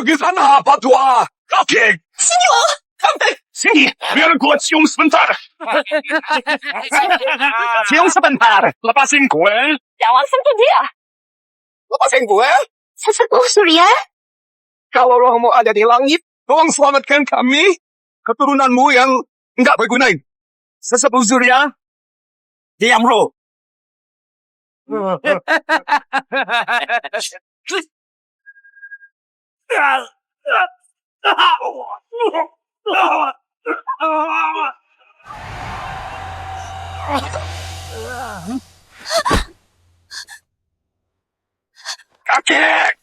Pergi sana, Patua. Kakek. Sini lo. Sini, biar gua cium sebentar. Cium sebentar. Lepasin gue. Jangan sentuh dia. Lepasin gue. Sesepuh Surya. Kalau rohmu ada di langit, tolong selamatkan kami. Keturunanmu yang enggak berguna. Sesepuh Surya. Diam lo. Kakek!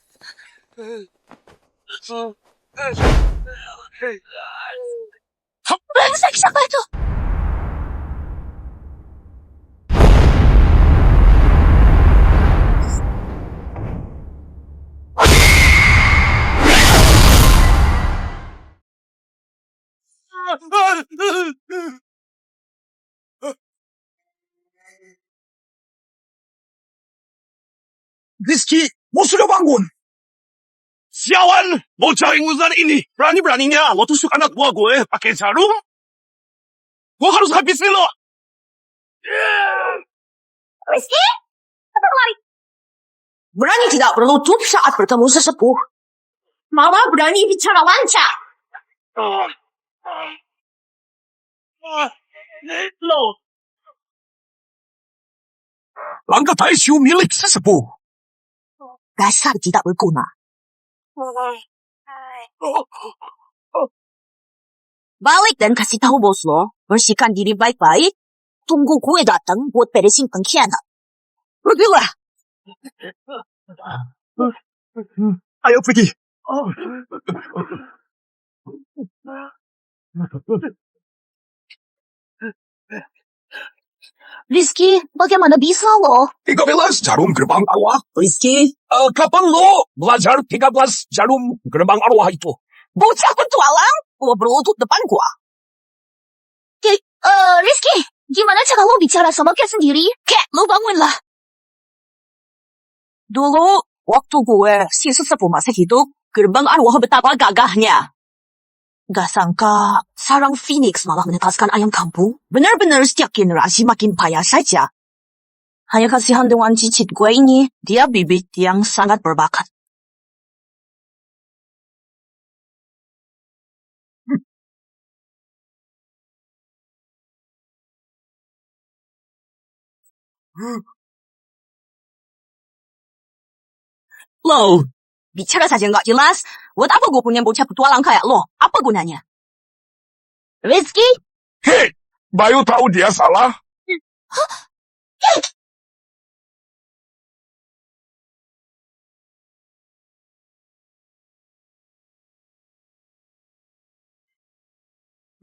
Brengsek, siapa itu? Rizky, mau sudah bangun? Sialan, bocah ingusan ini. Berani-beraninya lo tusuk anak buah gue pakai jarum? Gue harus habisin lo. Rizky, cepat lari. Berani tidak berlutut saat bertemu sesepuh. Mama berani bicara lancar. Lo. Langkah Taisyu milik sesepuh. Dasar tidak berguna. Balik dan kasih tahu bos lo. Bersihkan diri baik-baik. Tunggu gue datang buat beresin pengkhianat. Pergilah. Ayo pergi. Rizky, bagaimana bisa lo? 13 jarum gerbang arwah. Rizky, Kapan lo belajar 13 jarum gerbang arwah itu? bocah petualang. Lo berlutut depan gua. Rizky, gimana cara lo bicara sama Kat sendiri? Kat, lo bangunlah. Dulu, waktu gue si sesepuh masih hidup, gerbang arwah betapa gagahnya. Gak sangka, sarang Phoenix malah menetaskan ayam kampung. Benar-benar setiap generasi makin payah saja. Hanya kasihan dengan cicit gue ini, dia bibit yang sangat berbakat. Lo, bicara saja nggak jelas. Buat apa gue punya bocah petualang kayak lo? Apa gunanya? Rizky? Hei, Bayu tahu dia salah.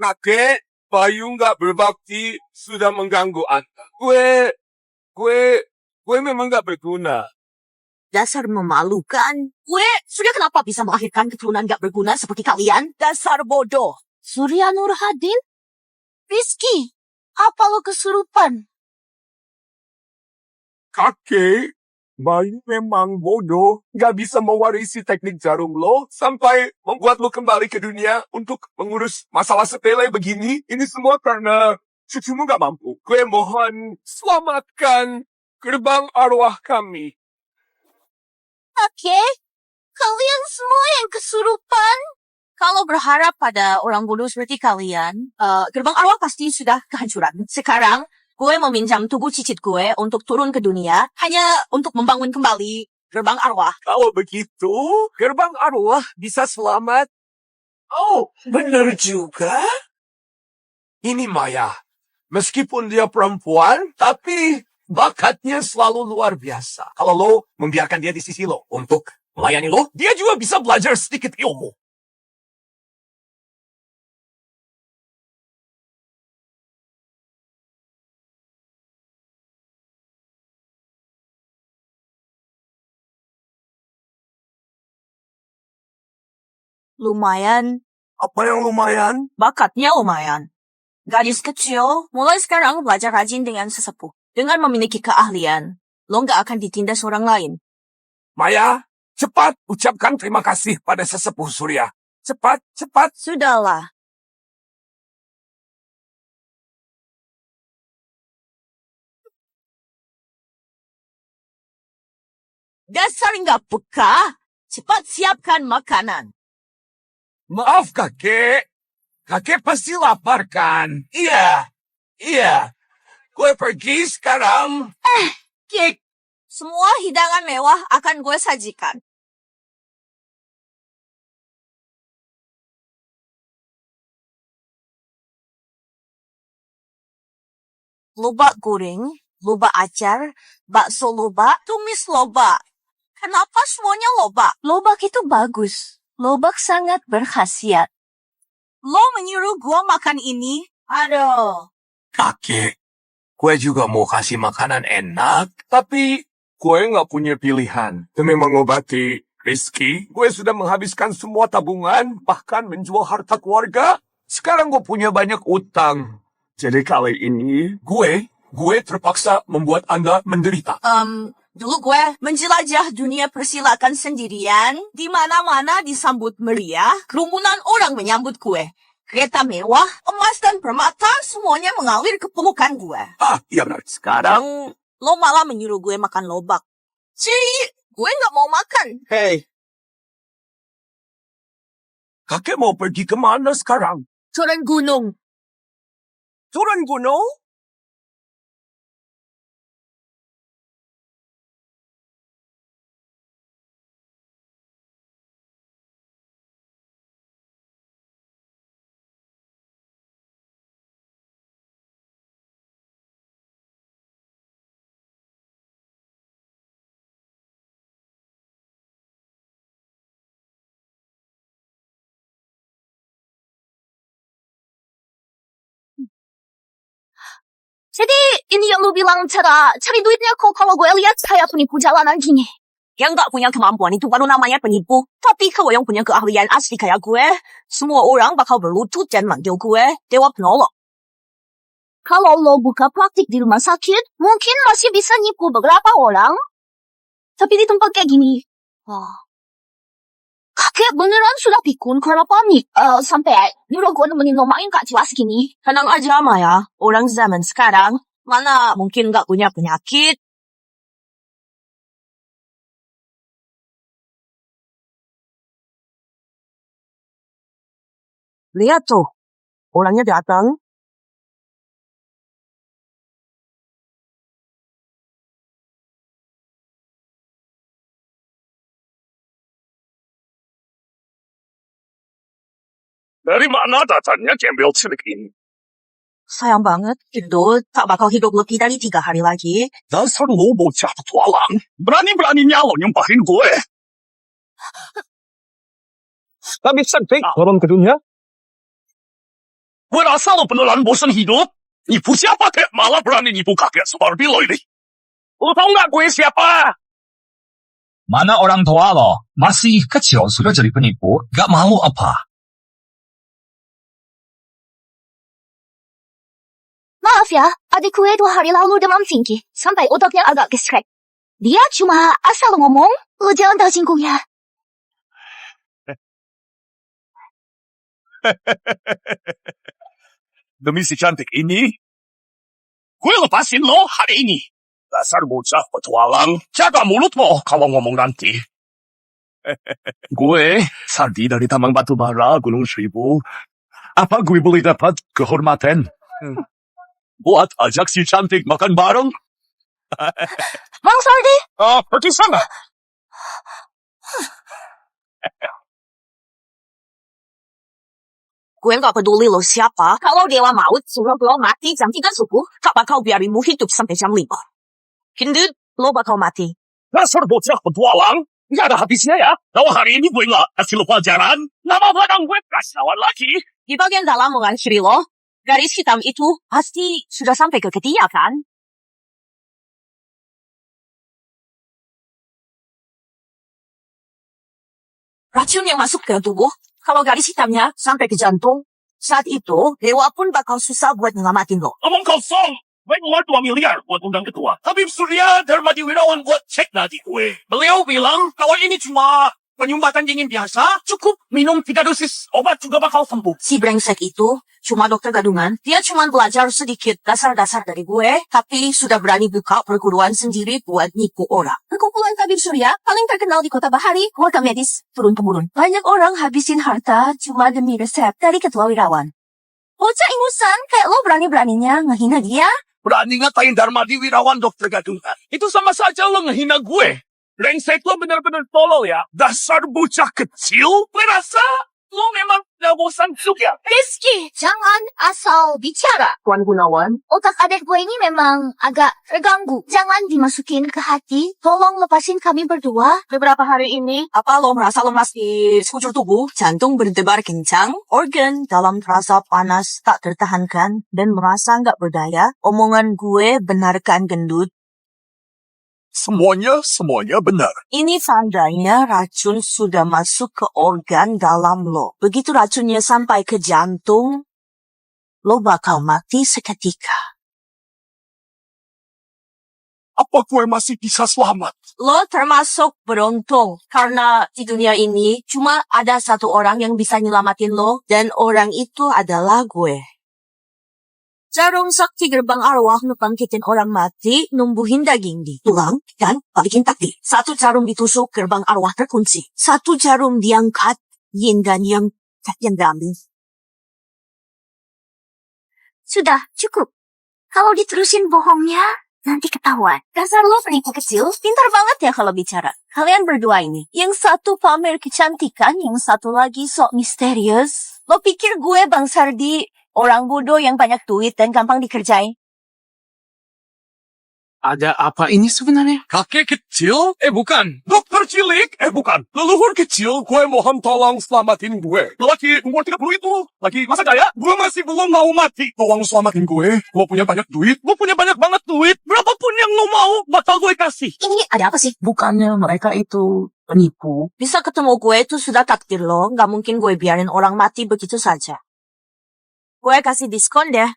Kakek, Bayu nggak berbakti sudah mengganggu Anda. Gue memang nggak berguna. Dasar memalukan. Gue sudah kenapa bisa melahirkan keturunan gak berguna seperti kalian? Dasar bodoh. Surya Nurhadin? Rizky, apa lo kesurupan? Kakek, Bayu memang bodoh. Nggak bisa mewarisi teknik jarum lo sampai membuat lo kembali ke dunia untuk mengurus masalah sepele begini. Ini semua karena cucumu nggak mampu. Gue mohon selamatkan gerbang arwah kami. Oke, kalian semua yang kesurupan. Kalau berharap pada orang bodoh seperti kalian, gerbang arwah pasti sudah kehancuran. Sekarang, gue meminjam tubuh cicit gue untuk turun ke dunia, hanya untuk membangun kembali gerbang arwah. Kalau begitu, gerbang arwah bisa selamat. Oh, benar juga. Ini Maya. Meskipun dia perempuan, tapi bakatnya selalu luar biasa. Kalau lo membiarkan dia di sisi lo untuk melayani lo, dia juga bisa belajar sedikit ilmu. Lumayan, Apa yang lumayan? bakatnya lumayan. Gadis kecil, mulai sekarang belajar rajin dengan sesepuh. Dengan memiliki keahlian, lo nggak akan ditindas orang lain. Maya, Cepat ucapkan terima kasih pada sesepuh Surya. Cepat, cepat. Sudahlah. Dasar nggak peka. Cepat siapkan makanan. Maaf, kakek. Kakek pasti lapar kan? Iya, iya. Gue pergi sekarang. Kik, semua hidangan mewah akan gue sajikan. Lobak goreng, lobak acar, bakso lobak, tumis lobak. Kenapa semuanya lobak? Lobak itu bagus. Lobak sangat berkhasiat. Lo menyuruh gue makan ini? Aduh. Kakek, gue juga mau kasih makanan enak, tapi gue nggak punya pilihan. Demi mengobati Rizky, gue sudah menghabiskan semua tabungan, bahkan menjual harta keluarga. Sekarang gue punya banyak utang. Jadi kali ini, gue terpaksa membuat Anda menderita. Dulu gue menjelajah dunia persilakan sendirian. Di mana-mana disambut meriah, kerumunan orang menyambut gue. Kereta mewah, emas dan permata, semuanya mengalir ke pelukan gue. Iya benar. Sekarang, Lo malah menyuruh gue makan lobak. Jadi, gue nggak mau makan. hey. Kakek mau pergi kemana sekarang? Turun gunung. Turun gunung? Jadi, ini yang lu bilang cara cari duitnya kok kalau gue lihat saya penipu jalanan gini. Yang gak punya kemampuan itu baru namanya penipu. Tapi kalau yang punya keahlian asli kayak gue, semua orang bakal berlutut dan manggil gue dewa penolong. Kalau lo buka praktik di rumah sakit, mungkin masih bisa nipu beberapa orang. Tapi di tempat kayak gini, kakek beneran sudah pikun karena panik. Sampai nyuruh gue nemenin lo main kak jelas gini. Tenang aja Maya, orang zaman sekarang mana mungkin gak punya penyakit. Lihat tuh, orangnya datang. Dari mana datangnya gembel cilik ini? Sayang banget, itu tak bakal hidup lebih dari 3 hari lagi. Dasar lo bocah petualang. Berani-beraninya lo nyumpahin gue. Gak bisa turun ke dunia. Gue rasa lo beneran bosan hidup. Nipu siapa kek? Malah berani nipu kakek seperti lo ini. Lo tau gak gue siapa? Mana orang tua lo? Masih kecil sudah jadi penipu? Gak malu apa? Maaf ya, adik gue 2 hari lalu demam tinggi, sampai otaknya agak gesrek. Dia cuma asal ngomong, lo jangan tersinggung ya. Demi si cantik ini, gue lepasin lo hari ini. Dasar bocah petualang, jaga mulut lo kalau ngomong nanti. Gue Sardi dari Tambang Batu Bara, Gunung Seribu. Apa gue boleh dapat kehormatan? Buat ajak si cantik makan bareng? Bang Sardi? Pergi sana. Gue gak peduli lo siapa. Kalau dewa maut suruh lo mati jam 3 subuh, tak bakal biarinmu hidup sampai jam 5. Kindut, lo bakal mati. Dasar bocah petualang, gak ada habisnya ya. Kalau hari ini gue gak kasih lo pelajaran, nama belakang gue kasih lawan lagi. Di bagian dalam mengakhiri lo, garis hitam itu pasti sudah sampai ke ketiak kan? Racun yang masuk ke tubuh, kalau garis hitamnya sampai ke jantung, saat itu dewa pun bakal susah buat nyelamatin lo. Omong kosong. May mga 2 milyar buat undang ketua. Habib Surya Darmadi Wirawan buat cek nanti gue. Beliau bilang kalau ini cuma penyumbatan dingin biasa, cukup minum 3 dosis obat juga bakal sembuh. Si brengsek itu cuma dokter gadungan. Dia cuma belajar sedikit dasar-dasar dari gue, tapi sudah berani buka perguruan sendiri buat nipu orang. Perkumpulan Habib Surya paling terkenal di Kota Bahari, keluarga medis turun-temurun. Banyak orang habisin harta cuma demi resep dari ketua Wirawan. Bocah ingusan kayak lo berani-beraninya ngehina dia. Berani ngatain Darmadi Wirawan dokter gadungan. Itu sama saja lo ngehina gue. Brengsek lo bener-bener tolol ya. Dasar bocah kecil. Merasa lo memang gak bosan juga. Rizky, jangan asal bicara. Tuan Gunawan. Otak adik gue ini memang agak terganggu. Jangan dimasukin ke hati. Tolong lepasin kami berdua. Beberapa hari ini, apa lo merasa lemas di sekujur tubuh? Jantung berdebar kencang, organ dalam terasa panas tak tertahankan, dan merasa nggak berdaya. Omongan gue benarkan gendut. Semuanya benar. Ini tandanya racun sudah masuk ke organ dalam lo. Begitu racunnya sampai ke jantung, lo bakal mati seketika. Apa gue masih bisa selamat? Lo termasuk beruntung karena di dunia ini cuma ada satu orang yang bisa nyelamatin lo dan orang itu adalah gue. Jarum sakti gerbang arwah ngebangkitin orang mati, numbuhin daging di tulang, dan balikin takdir. Satu jarum ditusuk, gerbang arwah terkunci. Satu jarum diangkat, yin dan yang diambil. Sudah, cukup. Kalau diterusin bohongnya, nanti ketahuan. Dasar lo penipu kecil, pintar banget ya kalau bicara. Kalian berdua ini, yang satu pamer kecantikan, yang satu lagi sok misterius. Lo pikir gue Bang Sardi orang bodoh yang banyak duit dan gampang dikerjain? Ada apa ini sebenarnya? Kakek kecil? Bukan. Dokter cilik? Bukan. Leluhur kecil, gue mohon tolong selamatin gue. Lelaki umur 30 itu lagi masa jaya, gue masih belum mau mati. Tolong selamatin gue. Gue punya banyak duit. Gue punya banyak banget duit. Berapapun yang lo mau, bakal gue kasih. Ini ada apa sih? Bukannya mereka itu penipu? Bisa ketemu gue itu sudah takdir lo. Gak mungkin gue biarin orang mati begitu saja. Gue kasih diskon deh. 1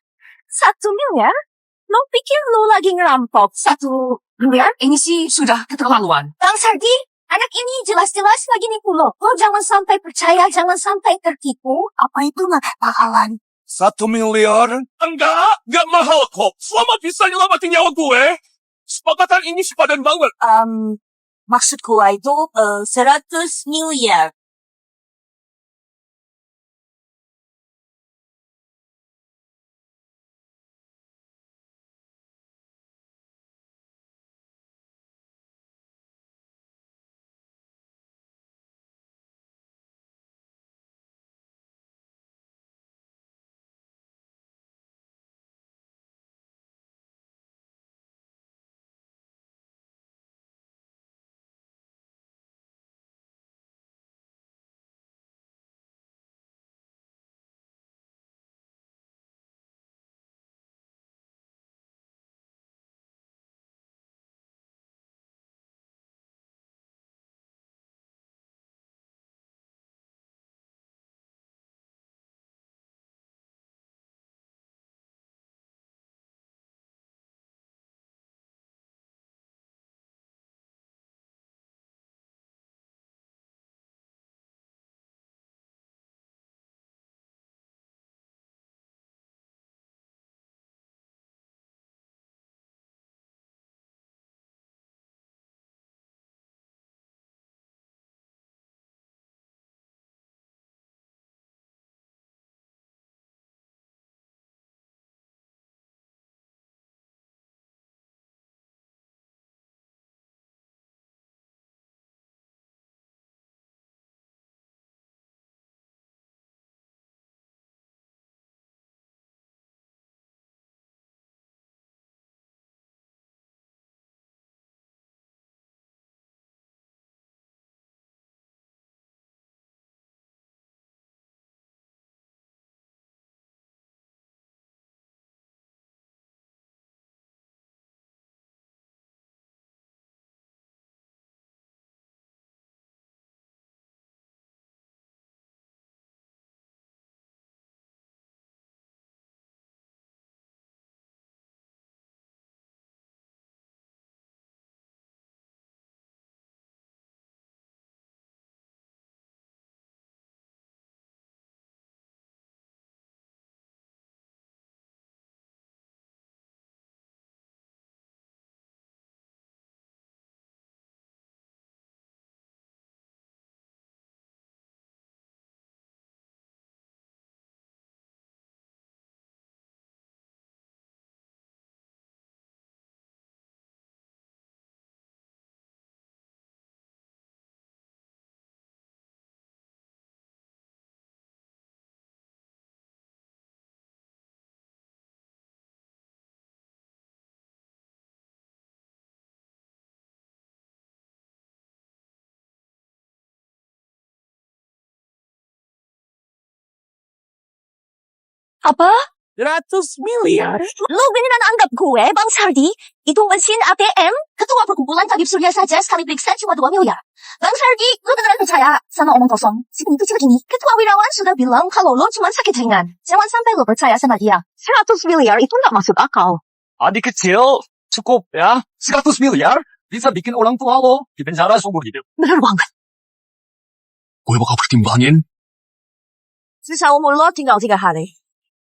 miliar? Lo pikir lo lagi ngerampok 1 miliar? Ini sih sudah keterlaluan. Bang Sardi, anak ini jelas-jelas lagi nipu lo. Lo jangan sampai percaya, jangan sampai tertipu. Apa itu gak bakalan? 1 miliar? Enggak mahal kok. Selama bisa nyelamatin nyawa gue, sepakatan ini sepadan banget. Maksud gue itu 100 miliar. Apa? 100 miliar? Lu beneran anggap gue, Bang Sardi, itu mesin ATM? Ketua perkumpulan Tabib Surya saja sekali periksa cuma 2 miliar. Bang Sardi, lu beneran percaya sama omong kosong? Si kecil gini, Ketua Wirawan sudah bilang kalau lo cuma sakit ringan. Jangan sampai lo percaya sama dia. 100 miliar itu nggak masuk akal. Adik kecil, cukup ya. 100 miliar bisa bikin orang tua lo di penjara seumur hidup. Bener banget. Gue bakal pertimbangin. Sisa umur lo tinggal 3 hari.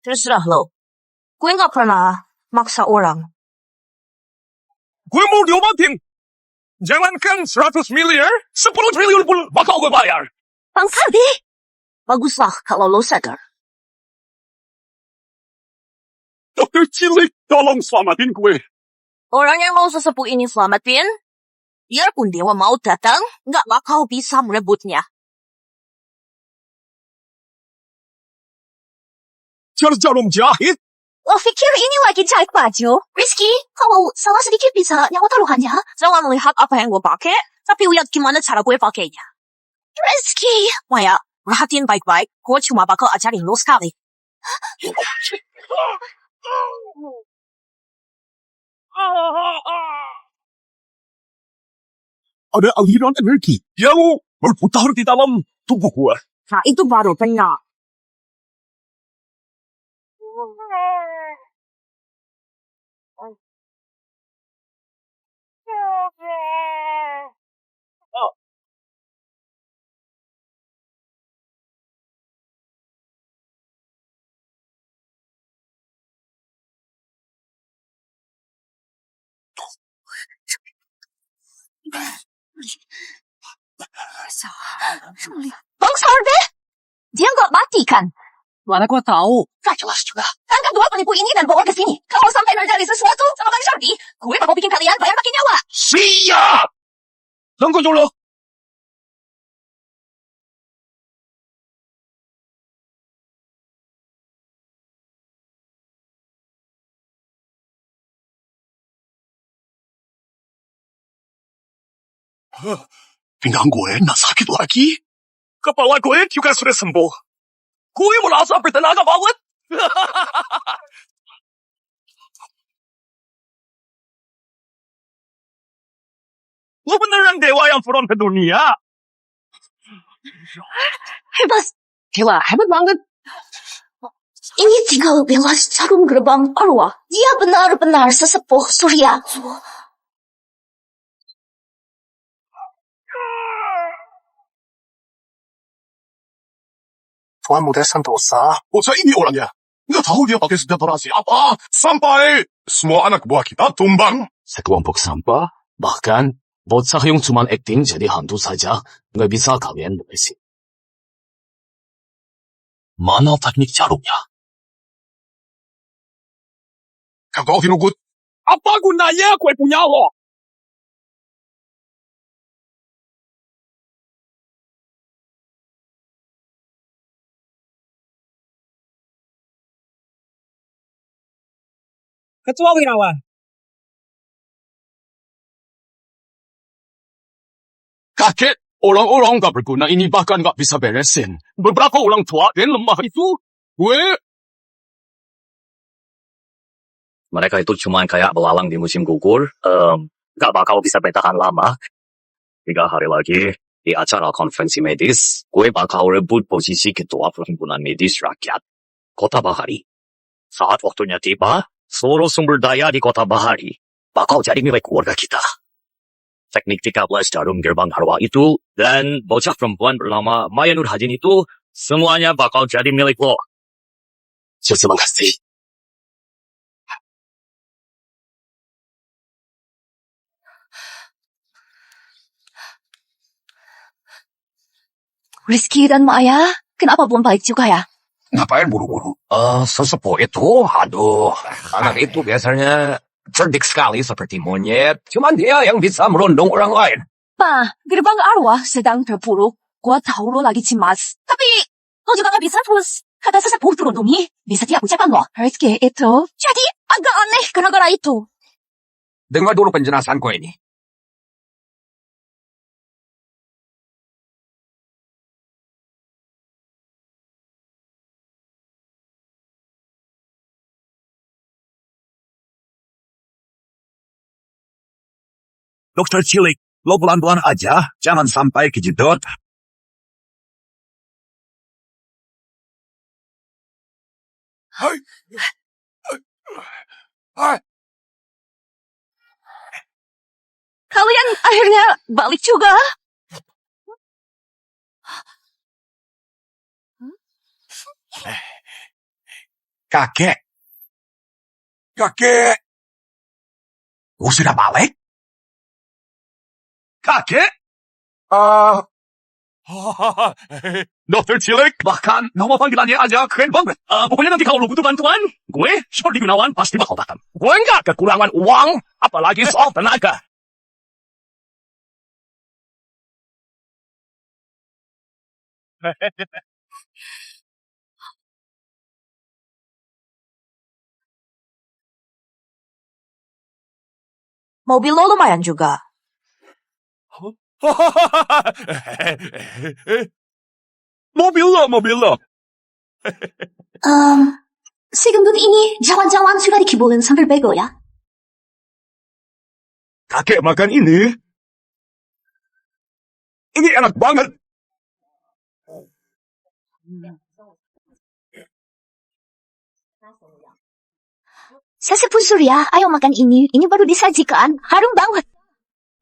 Terserah lo. Gue nggak pernah maksa orang. Gue mau diobatin. Jangankan 100 miliar, 10 triliun pun bakal gue bayar. Bang Sardi, baguslah kalau lo sadar. Dokter cilik, tolong selamatin gue. Orang yang mau sesepuh ini selamatin, biarpun dewa mau datang, nggak bakal bisa merebutnya. Jarum jahit. Lo pikir ini lagi jahit baju? Rizky, kalau salah sedikit bisa nyawa taruhannya. Jangan melihat apa yang gue pakai, tapi lihat gimana cara gue pakainya. Rizky, Maya, perhatiin baik-baik. Gue cuma bakal ajarin lo sekali. Ada aliran energi yang berputar di dalam tubuh gue. Nah, itu baru benar. Bang Sardi, dia nggak mati kan? Mana gua tahu? Gak jelas juga. Tangkap 2 penipu ini dan bawa ke sini. Kalau sampai terjadi sesuatu sama Bang Sardi, gue bakal bikin kalian bayar pakai nyawa. Siap! Tunggu dulu. Pinggang gue nggak sakit lagi. Kepala gue juga sudah sembuh. Gue merasa bertenaga banget. Lo beneran dewa yang turun ke dunia? Hebat. Gila, hebat banget. Ini tinggal belas jarum gerbang arwah. Dia benar-benar sesepuh Surya. Tuan Muda Santosa. Bocah ini orangnya. Nggak tahu dia pakai senjata apa. Sampai semua anak buah kita tumbang. Sekelompok sampah. Bahkan bocah yang cuma acting jadi hantu saja nggak bisa kalian beresin. Mana teknik jarumnya? Kau tinugut. Apa gunanya kue punya lo? Ketua Wirawan. Kakek, orang-orang gak berguna ini bahkan gak bisa beresin. Beberapa orang tua dan lemah itu, Mereka itu cuma kayak belalang di musim gugur. Gak bakal bisa bertahan lama. 3 hari lagi, di acara konferensi medis, gue bakal rebut posisi ketua perhimpunan medis rakyat Kota Bahari. Saat waktunya tiba, seluruh sumber daya di Kota Bahari bakal jadi milik keluarga kita. Teknik 13 jarum gerbang arwah itu, dan bocah perempuan bernama Maya Nur Hajin itu, semuanya bakal jadi milik lo. terima kasih. Rizky dan Maya, kenapa belum balik juga ya? Ngapain buru-buru? Sesepuh itu, aduh, anak itu biasanya cerdik sekali seperti monyet. Cuman dia yang bisa merundung orang lain. Pa, gerbang arwah sedang terpuruk. Gua tahu lo lagi cemas. Tapi, lo juga gak bisa terus kata sesepuh terundungi. Bisa tiap ucapan lo. Rizky itu jadi agak aneh gara-gara itu. Dengar dulu penjelasanku ini. Dokter Cilik, lo pelan-pelan aja, jangan sampai kejedot. Hai. Hai. Kalian akhirnya balik juga. Kakek, Kakek. lo sudah balik? Kakek? Dokter Cilik, bahkan nama panggilannya aja keren banget. Pokoknya nanti kalau lo butuh bantuan, gue, Shorty Gunawan, pasti bakal datang. Gue nggak kekurangan uang, apalagi soal tenaga. Mobil lo lumayan juga. Mobil lo. Si gendut ini jangan-jangan sudah dikibulin sambil bego ya? Kakek makan ini. Ini enak banget. Sesepuh Surya, ayo makan ini. Ini baru disajikan. Harum banget.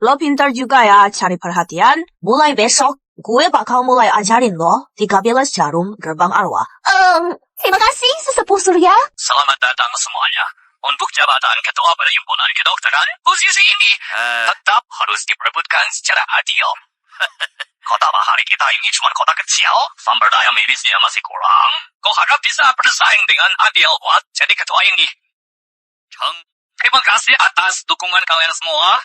Lo pintar juga ya cari perhatian. Mulai besok, gue bakal mulai ajarin lo 13 jarum gerbang arwah. Terima kasih Sesepuh Surya. Selamat datang semuanya. Untuk jabatan Ketua Perhimpunan Kedokteran, posisi ini tetap harus diperebutkan secara adil. Kota Bahari kita ini cuma kota kecil, sumber daya medisnya masih kurang. Kau harap bisa bersaing dengan adil buat jadi ketua ini. Terima kasih atas dukungan kalian semua.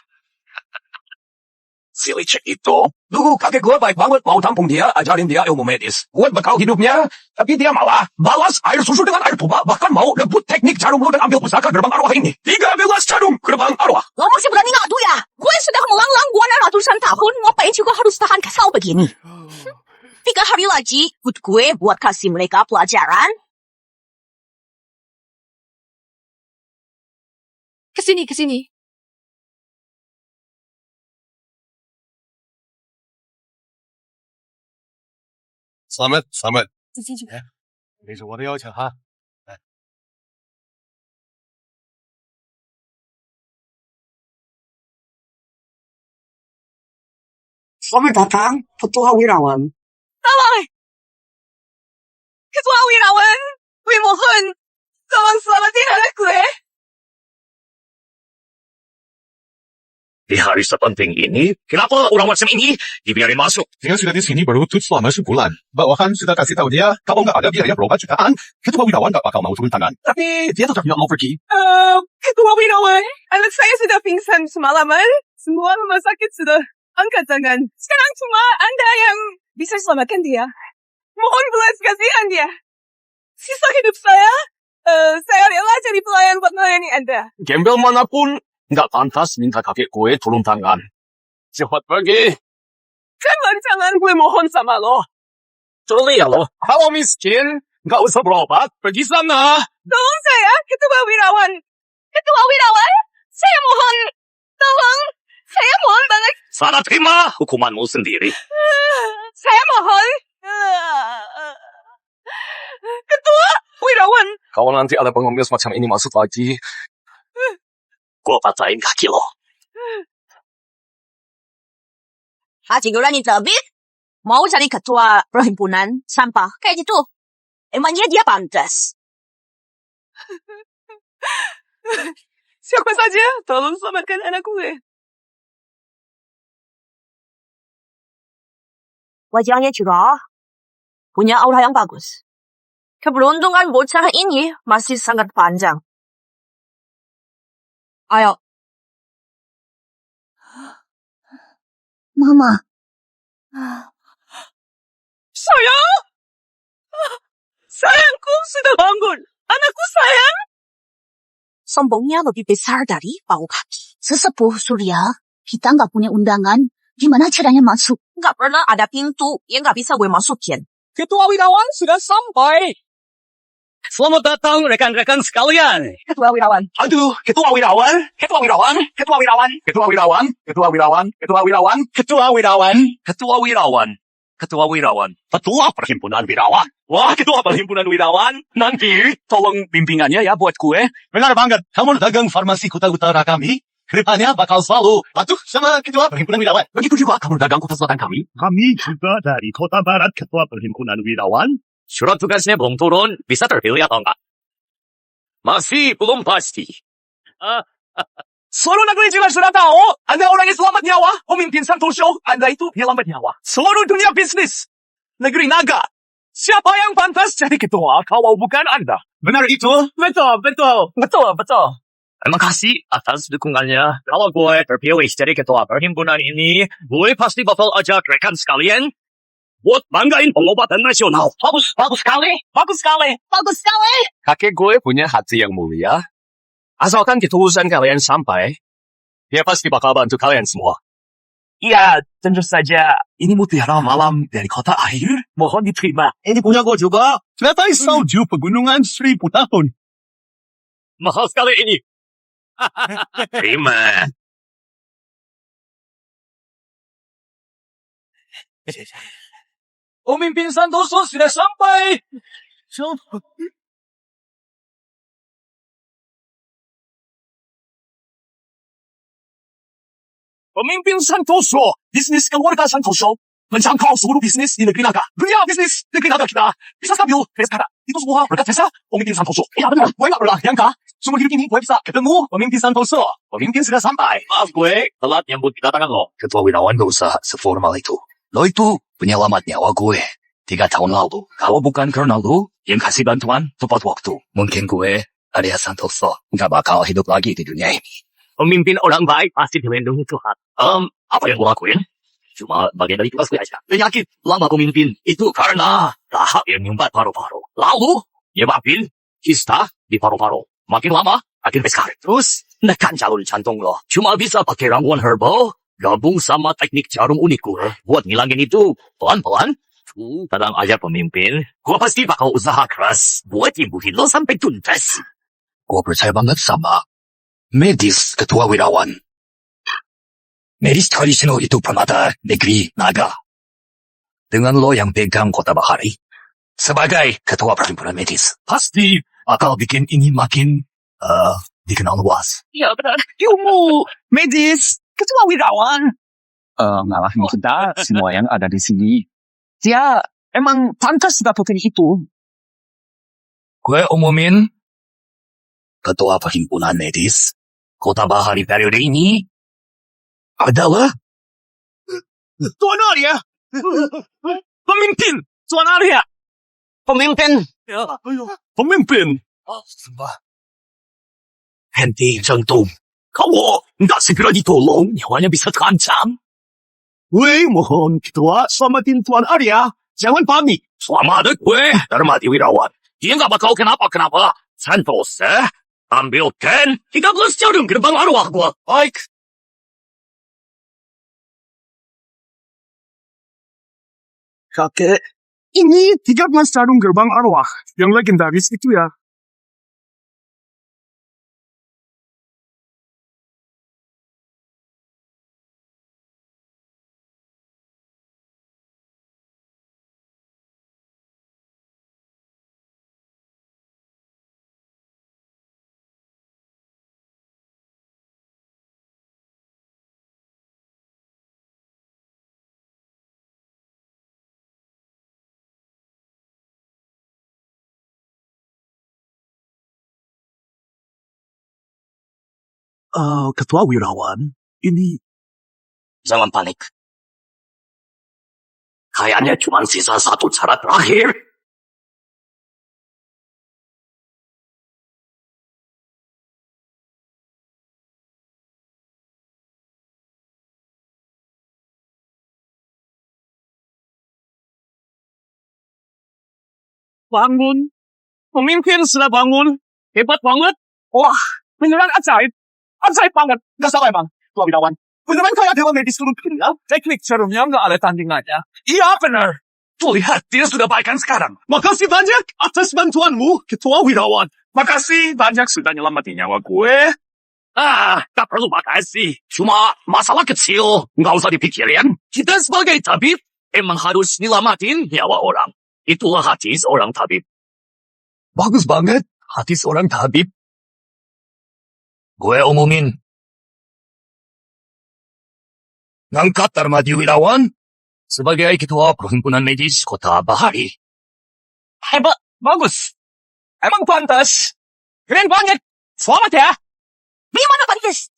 Si licik itu, dulu kakek gue baik banget mau tampung dia, ajarin dia ilmu medis. Buat bekal hidupnya, tapi dia malah balas air susu dengan air tuba, bahkan mau rebut teknik jarum lo dan ambil pusaka gerbang arwah ini. 13 jarum gerbang arwah. Lo masih berani ngadu ya? Gue sudah melanglang buana ratusan tahun, ngapain juga harus tahan kesal begini? 3 hari lagi, ikut gue buat kasih mereka pelajaran. Kesini. Selamat. 自己去。这是我的要求哈。 Selamat datang, Ketua Wirawan. Ketua Wirawan, gue mohon, tolong selamatin anak gue. Di hari sepenting ini, kenapa orang macam ini dibiarin masuk? Dia sudah di sini baru selama sebulan. Bawahan sudah kasih tahu dia, kalau nggak ada biaya berobat jutaan, Ketua Wirawan nggak bakal mau turun tangan. Tapi dia tetap tidak mau pergi. Ketua Wirawan, anak saya sudah pingsan semalaman. Semua rumah sakit sudah angkat tangan. Sekarang cuma Anda yang bisa selamatkan dia. Mohon belas kasihan dia. Sisa hidup saya rela jadi pelayan buat melayani Anda. Gembel manapun, nggak pantas minta kakek gue turun tangan. Cepat pergi. Jangan gue mohon sama lo. Joli ya lo. Kalau miskin, nggak usah berobat, pergi sana. Tolong saya, Ketua Wirawan. Ketua Wirawan, saya mohon. Tolong, saya mohon banget. Sana terima hukumanmu sendiri. Saya mohon. Ketua Wirawan. Kalau nanti ada pengemis macam ini masuk lagi, Gua patahin kaki lo. Hati nurani terbit, mau cari ketua perhimpunan sampah kayak gitu. Emangnya dia pantas? Siapa saja, tolong selamatkan anak gue. Wajahnya cerah, punya aura yang bagus. Keberuntungan bocah ini masih sangat panjang. Ayo, Mama. Sayangku sudah bangun. Anakku sayang. sombongnya lebih besar dari bau kaki. Sesepuh Surya, kita nggak punya undangan. Gimana caranya masuk? Nggak pernah ada pintu yang nggak bisa gue masukin. Ketua Wirawan sudah sampai. Selamat datang rekan-rekan sekalian. Ketua Wirawan. Aduh, ketua wirawan, ketua wirawan, ketua wirawan, ketua wirawan, ketua wirawan, ketua wirawan, ketua wirawan, ketua wirawan, ketua wirawan, ketua perhimpunan wirawan. Wah, ketua perhimpunan wirawan. Nanti tolong bimbingannya ya buat gue. Benar banget. Kamu dagang farmasi Kota Utara kami. Kedepannya bakal selalu patuh sama ketua perhimpunan wirawan. Begitu juga kamu dagang Kota Selatan kami. Kami juga dari Kota Barat ketua perhimpunan wirawan. Surat tugasnya belum turun, bisa terpilih atau enggak? Masih belum pasti. Seluruh negeri juga sudah tahu, Anda orang yang selamat nyawa, pemimpin Santoso, Anda itu penyelamat nyawa. Seluruh dunia bisnis, negeri naga. Siapa yang pantas jadi ketua kalau bukan Anda? Benar itu? Betul. Terima kasih atas dukungannya. Kalau gue terpilih jadi ketua perhimpunan ini, gue pasti bakal ajak rekan sekalian buat banggain pengobatan nasional. Bagus sekali. Kakek gue punya hati yang mulia. Asalkan ketulusan kalian sampai, dia pasti bakal bantu kalian semua. Iya, tentu saja. Ini mutiara malam dari kota air. Mohon diterima. Ini punya gue juga. Ternyata salju pegunungan 1000 tahun. Mahal sekali ini. Terima. Pemimpin Santoso sudah sampai. Pemimpin Santoso, bisnis keluarga Santoso, menjangkau seluruh bisnis di negeri naga. Dunia bisnis negeri naga kita bisa stabil kayak sekarang. Itu semua berkat jasa pemimpin Santoso. Iya benar, gue gak pernah nyangka seumur hidup ini gue bisa ketemu pemimpin Santoso. Pemimpin sudah sampai. Maaf gue, telat nyambut kedatangan lo. Ketua Wirawan gak usah seformal itu. Lo itu penyelamat nyawa gue 3 tahun lalu. Kalau bukan karena lo yang kasih bantuan tepat waktu, mungkin gue, alias Santoso, gak bakal hidup lagi di dunia ini. Pemimpin orang baik pasti dilindungi Tuhan. Apa yang gue lakuin? Cuma bagian dari tugas gue aja. Penyakit lama pemimpin itu karena Lahap yang nyumbat paru-paru. Lalu, nyebabin kista di paru-paru. Makin lama, makin besar. Terus, nekan jalur jantung lo. Cuma bisa pakai ramuan herbal, gabung sama teknik jarum unik gue. Buat ngilangin itu, pelan-pelan. Tenang aja pemimpin. Gue pasti bakal usaha keras buat nyembuhin lo sampai tuntas. gue percaya banget sama medis Ketua Wirawan. Medis tradisional itu permata negeri naga. Dengan lo yang pegang Kota Bahari, sebagai Ketua Perhimpunan Medis, pasti bakal bikin ini makin dikenal luas. Iya benar. Ilmu medis Ketua Wirawan. Ngalah kita semua yang ada di sini. Dia emang pantas dapetin itu. Gue umumin Ketua Perhimpunan Medis Kota Bahari periode ini adalah Tuan Arya. Pemimpin. Tuan Arya. Pemimpin. pemimpin. Sumpah. Henti jantung. Kalau nggak segera ditolong, nyawanya bisa terancam. Weh, mohon ketua, selamatin Tuan Arya. Jangan panik. Selamat gue, Darmadi Wirawan. Dia nggak bakal kenapa-kenapa. Santos, ambilkan 13 jarum gerbang arwah gue. Baik. Kakek, ini 13 jarum gerbang arwah. Yang legendaris itu ya. Ketua Wirawan, ini Jangan panik. Kayaknya cuma sisa satu cara terakhir. Bangun. Pemimpin sudah bangun. Hebat banget. Wah, beneran ajaib. Ajaib banget. Gak salah emang, Ketua Wirawan. Beneran kayak dewa medis turun ya. Teknik jarumnya nggak ada tandingannya. Iya bener. Tuh lihat, dia sudah baikkan sekarang. Makasih banyak atas bantuanmu, Ketua Wirawan. Makasih banyak sudah nyelamatin nyawa gue. Tak perlu makasih. Cuma masalah kecil, nggak usah dipikirin. Kita sebagai tabib, emang harus nyelamatin nyawa orang. Itulah hati seorang tabib. Bagus banget, hati seorang tabib. Gue umumin. Ngangkat Darmadi Wirawan sebagai Ketua Perhimpunan Medis Kota Bahari. Hebat, bagus. Emang pantas. Keren banget. Selamat ya. Gimana pantas?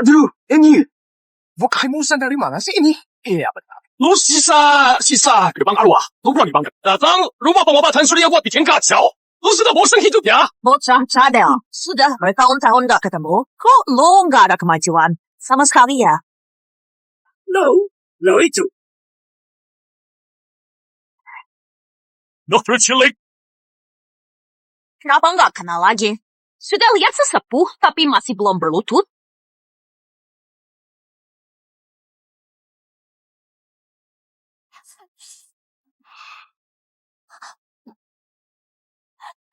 Aduh, ini vokamusan dari mana sih ini? Iya benar. Lu sisa gerbang arwah. Lu berani banget datang rumah pengobatan surya gua bikin kacau. Lu sudah bosan hidup ya? Bocah cadel. Sudah bertahun-tahun gak ketemu. Kok lo gak ada kemajuan? Sama sekali ya? Lo itu. Dokter cilik. Kenapa gak kenal lagi? Sudah lihat sesepuh tapi masih belum berlutut?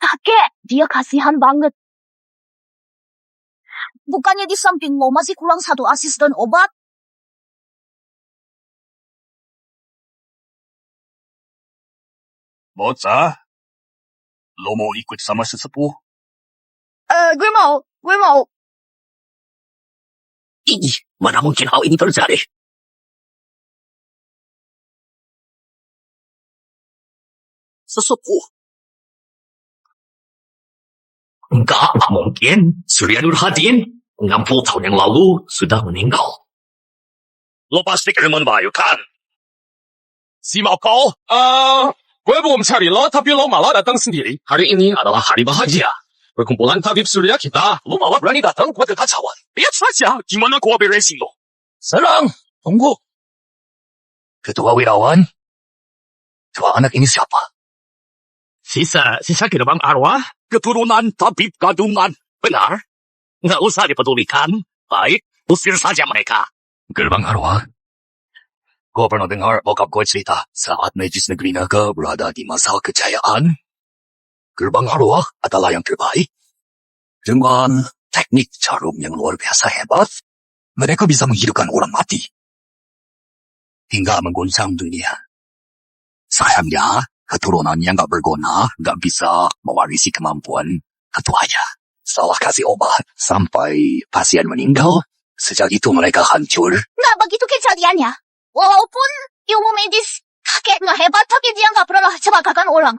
Kakek, dia kasihan banget. Bukannya di samping lo masih kurang 1 asisten obat? Bocah, lo mau ikut sama sesepuh? Gue mau. Ih, mana mungkin hal ini terjadi? Sesepuh. Enggak mungkin. Surya Nurhadin 60 tahun yang lalu sudah meninggal. Lo pasti kereman Bayu kan? Si Mako? Gue belum cari lo, tapi lo malah datang sendiri. Hari ini adalah hari bahagia. Perkumpulan tabib surya kita. Lo malah berani datang buat kekacauan. Lihat saja gimana gua beresin lo. Serang, tunggu. Ketua Wirawan, tua anak ini siapa? Sisa gerbang arwah, keturunan tabib gadungan. Benar? Nggak usah dipedulikan. Baik, usir saja mereka. Gerbang arwah? Gue pernah dengar bokap gue cerita saat medis negeri naga berada di masa kejayaan. Gerbang arwah adalah yang terbaik. Dengan teknik jarum yang luar biasa hebat, mereka bisa menghidupkan orang mati. Hingga mengguncang dunia. Sayangnya, keturunan yang gak berguna gak bisa mewarisi kemampuan ketuanya. Salah kasih obat sampai pasien meninggal. Sejak itu mereka hancur. Nggak begitu kejadiannya. Walaupun ilmu medis kakek nggak hebat, tapi dia nggak pernah celakakan orang.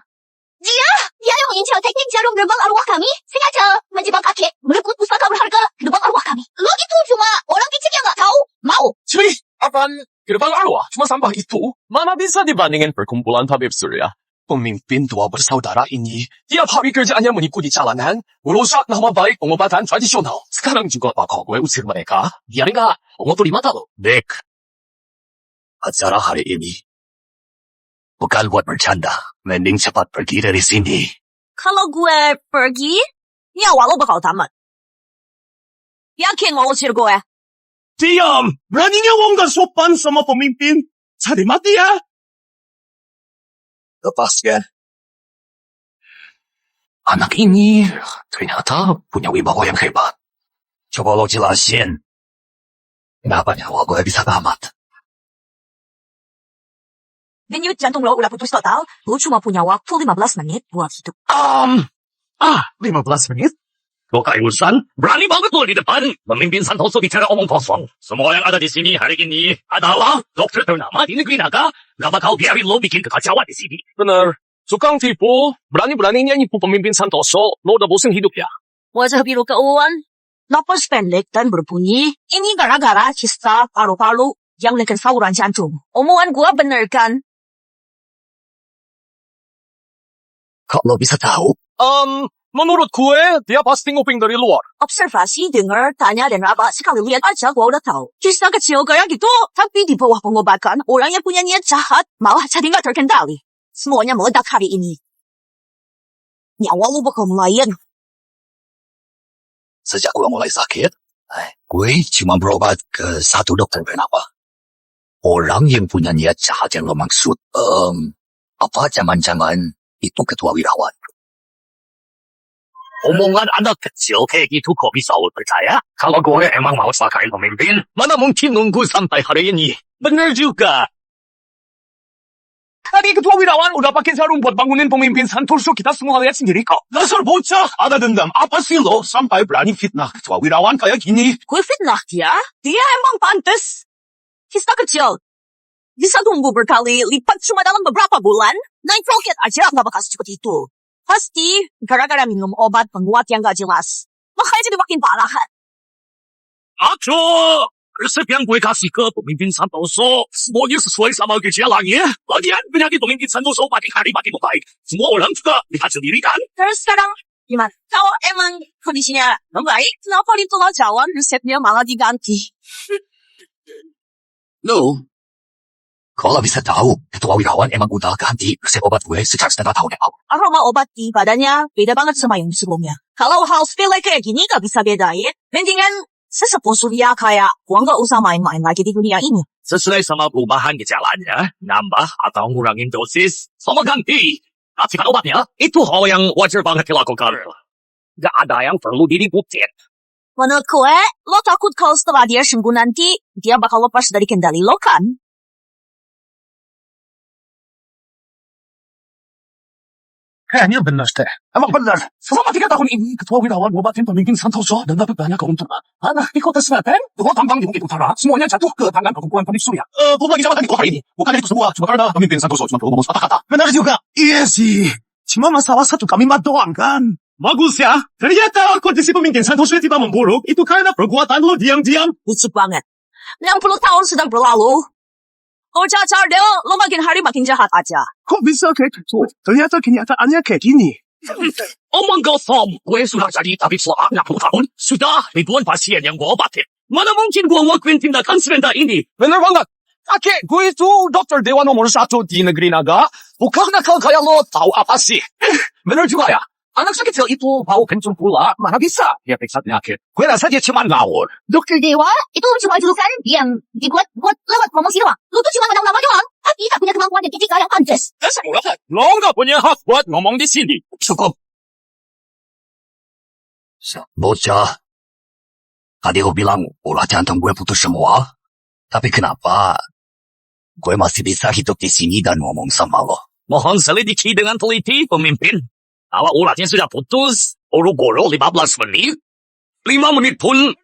Dia yang mengincar teknik jarum gerbang arwah kami, sengaja menjebak kakek, merebut pustaka berharga gerbang arwah kami. Lo itu cuma orang kecil yang nggak tahu, mau. Cih, apaan? Gerbang arwah cuma sampah itu? Mana bisa dibandingin perkumpulan tabib surya? Pemimpin dua bersaudara ini tiap hari kerjaannya menipu di jalanan, merusak nama baik pengobatan tradisional. Sekarang juga bakal gue usir mereka. Biar nggak ngotor di mata lo. Dek, acara hari ini bukan buat bercanda. Mending cepat pergi dari sini. Kalau gue pergi, nyawa lo bakal tamat. Yakin mau usir gue? Diam! Beraninya lo nggak sopan sama pemimpin. Cari mati ya! Lepaskan. Anak ini ternyata punya wibawa yang hebat. Coba lo jelasin. Kenapa nyawa gue bisa tamat? Denyut jantung lo udah putus total, lo cuma punya waktu 15 menit buat hidup. 15 menit? Lo kailusan, berani banget lo di depan. Memimpin Santoso bicara omong kosong. Semua yang ada di sini hari ini adalah dokter ternama di negeri naga. Gak bakal biarin lo bikin kekacauan di sini. Bener. Tukang tipu, berani-beraninya nipu pemimpin Santoso. Lo udah bosan hidup ya? Wajah biru keuan, napas pendek dan berbunyi. Ini gara-gara cista paru-paru yang neken saluran jantung. Omongan gua bener kan? Kok lo bisa tahu? Menurut gue, dia pasti nguping dari luar. Observasi, denger, tanya, dan raba. Sekali lihat aja gua udah tahu. Cista kecil kayak gitu, tapi di bawah pengobatan, orang yang punya niat jahat malah jadi nggak terkendali. Semuanya meledak hari ini. Nyawa lu bakal melayang. sejak gue mulai sakit, gue cuma berobat ke satu dokter bernama. Orang yang punya niat jahat yang lo maksud, apa jangan-jangan itu ketua wirawan. Omongan anak kecil kayak gitu kok bisa lo percaya? Kalau gue emang mau selakain pemimpin, mana mungkin nunggu sampai hari ini. Bener juga. Tadi ketua wirawan udah pakai jarum buat bangunin pemimpin Santoso, kita semua lihat sendiri kok. Dasar bocah, ada dendam. Apa sih lo sampai berani fitnah ketua wirawan kayak gini? Gue fitnah dia? Dia emang pantas. Kisah kecil. Bisa tumbuh berkali lipat cuma dalam beberapa bulan. Naik roket aja nggak bakal secepat itu. Pasti gara-gara minum obat penguat yang gak jelas. Makanya jadi makin parah. Aduh! Resep yang gue kasih ke pemimpin Santoso, semuanya sesuai sama gejalanya. Lagian penyakit pemimpin Santoso makin hari makin membaik. Semua orang juga lihat sendiri kan? Terus sekarang gimana? Kalau emang kondisinya membaik, kenapa di tengah jalan resepnya malah diganti? Lo, kalau bisa tahu, ketua wirawan emang udah ganti resep obat gue sejak setengah tahun yang lalu. Aroma obat di badannya beda banget sama yang sebelumnya. Kalau hal sepele kayak gini gak bisa bedain, mendingan sesepuh Surya kayak gua gak usah main-main lagi di dunia ini. Sesuai sama perubahan gejalanya, nambah atau ngurangin dosis, sama ganti. Kasihkan obatnya, itu hal yang wajar banget dilakukan. Gak ada yang perlu diributin. Menurut gue, lo takut kalau setelah dia sembuh nanti, dia bakal lepas dari kendali lo kan? Kayaknya benar deh. Emang benar. Selama 3 tahun ini, ketua wirawan ngobatin pemimpin Santoso dan dapat banyak keuntungan. Anak di kota selatan, dua tambang di Bukit Utara, semuanya jatuh ke tangan perkumpulan Panik Surya. Belum lagi jabatan di hari ini. Bukan itu semua, cuma karena pemimpin Santoso cuma perlu ngomong kata-kata. Benar juga. Iya sih. Cuma masalah satu kalimat doang kan. Bagus ya. Ternyata kondisi pemimpin Santoso tidak memburuk. Itu karena perbuatan lo diam-diam. Busuk banget. 60 tahun sudah berlalu. Oh, cacar deh, lo makin hari makin jahat aja. Kok bisa kayak gitu? Ternyata kenyataannya kayak gini. Omong kosong, gue sudah jadi tabib selama 60 tahun. Sudah ribuan pasien yang gue obatin. Mana mungkin gue ngelakuin tindakan serendah ini? Bener banget. Kakek, gue itu dokter dewa nomor 1 di negeri naga. Bukan nakal kayak lo tahu apa sih? Bener juga ya. Anak sekecil itu mau kencung pula, mana bisa dia periksa penyakit. Gue rasa dia cuma ngawur. Dokter Dewa itu cuma julukan yang dibuat lewat promosi doang. Lu tuh cuma nama-nama doang, tapi tak punya kemampuan dan etika yang pantas. Lo nggak punya hak buat ngomong di sini. Cukup. Bocah. Tadi lo bilang ulah jantung gue putus semua. Tapi kenapa gue masih bisa hidup di sini dan ngomong sama lo? Mohon selidiki dengan teliti, pemimpin. Kalau uratnya sudah putus, goro-goro 15 menit, 5 menit pun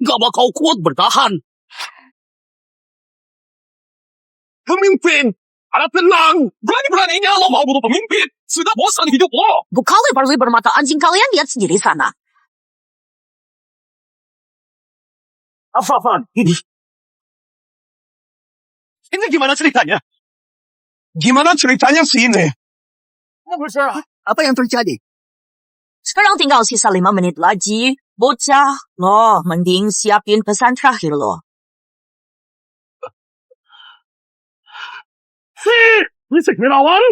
gak bakal kuat bertahan. Pemimpin, ada tenang. Berani-beraninya lo mau bunuh pemimpin. Sudah bosan hidup lo. Buka lebar-lebar mata anjing kalian, lihat sendiri sana. Apa-apaan? Ini gimana ceritanya? Gimana ceritanya sih ini? Apa yang terjadi? Sekarang tinggal sisa 5 menit lagi. Bocah, lo mending siapin pesan terakhir lo. Risik Wirawan?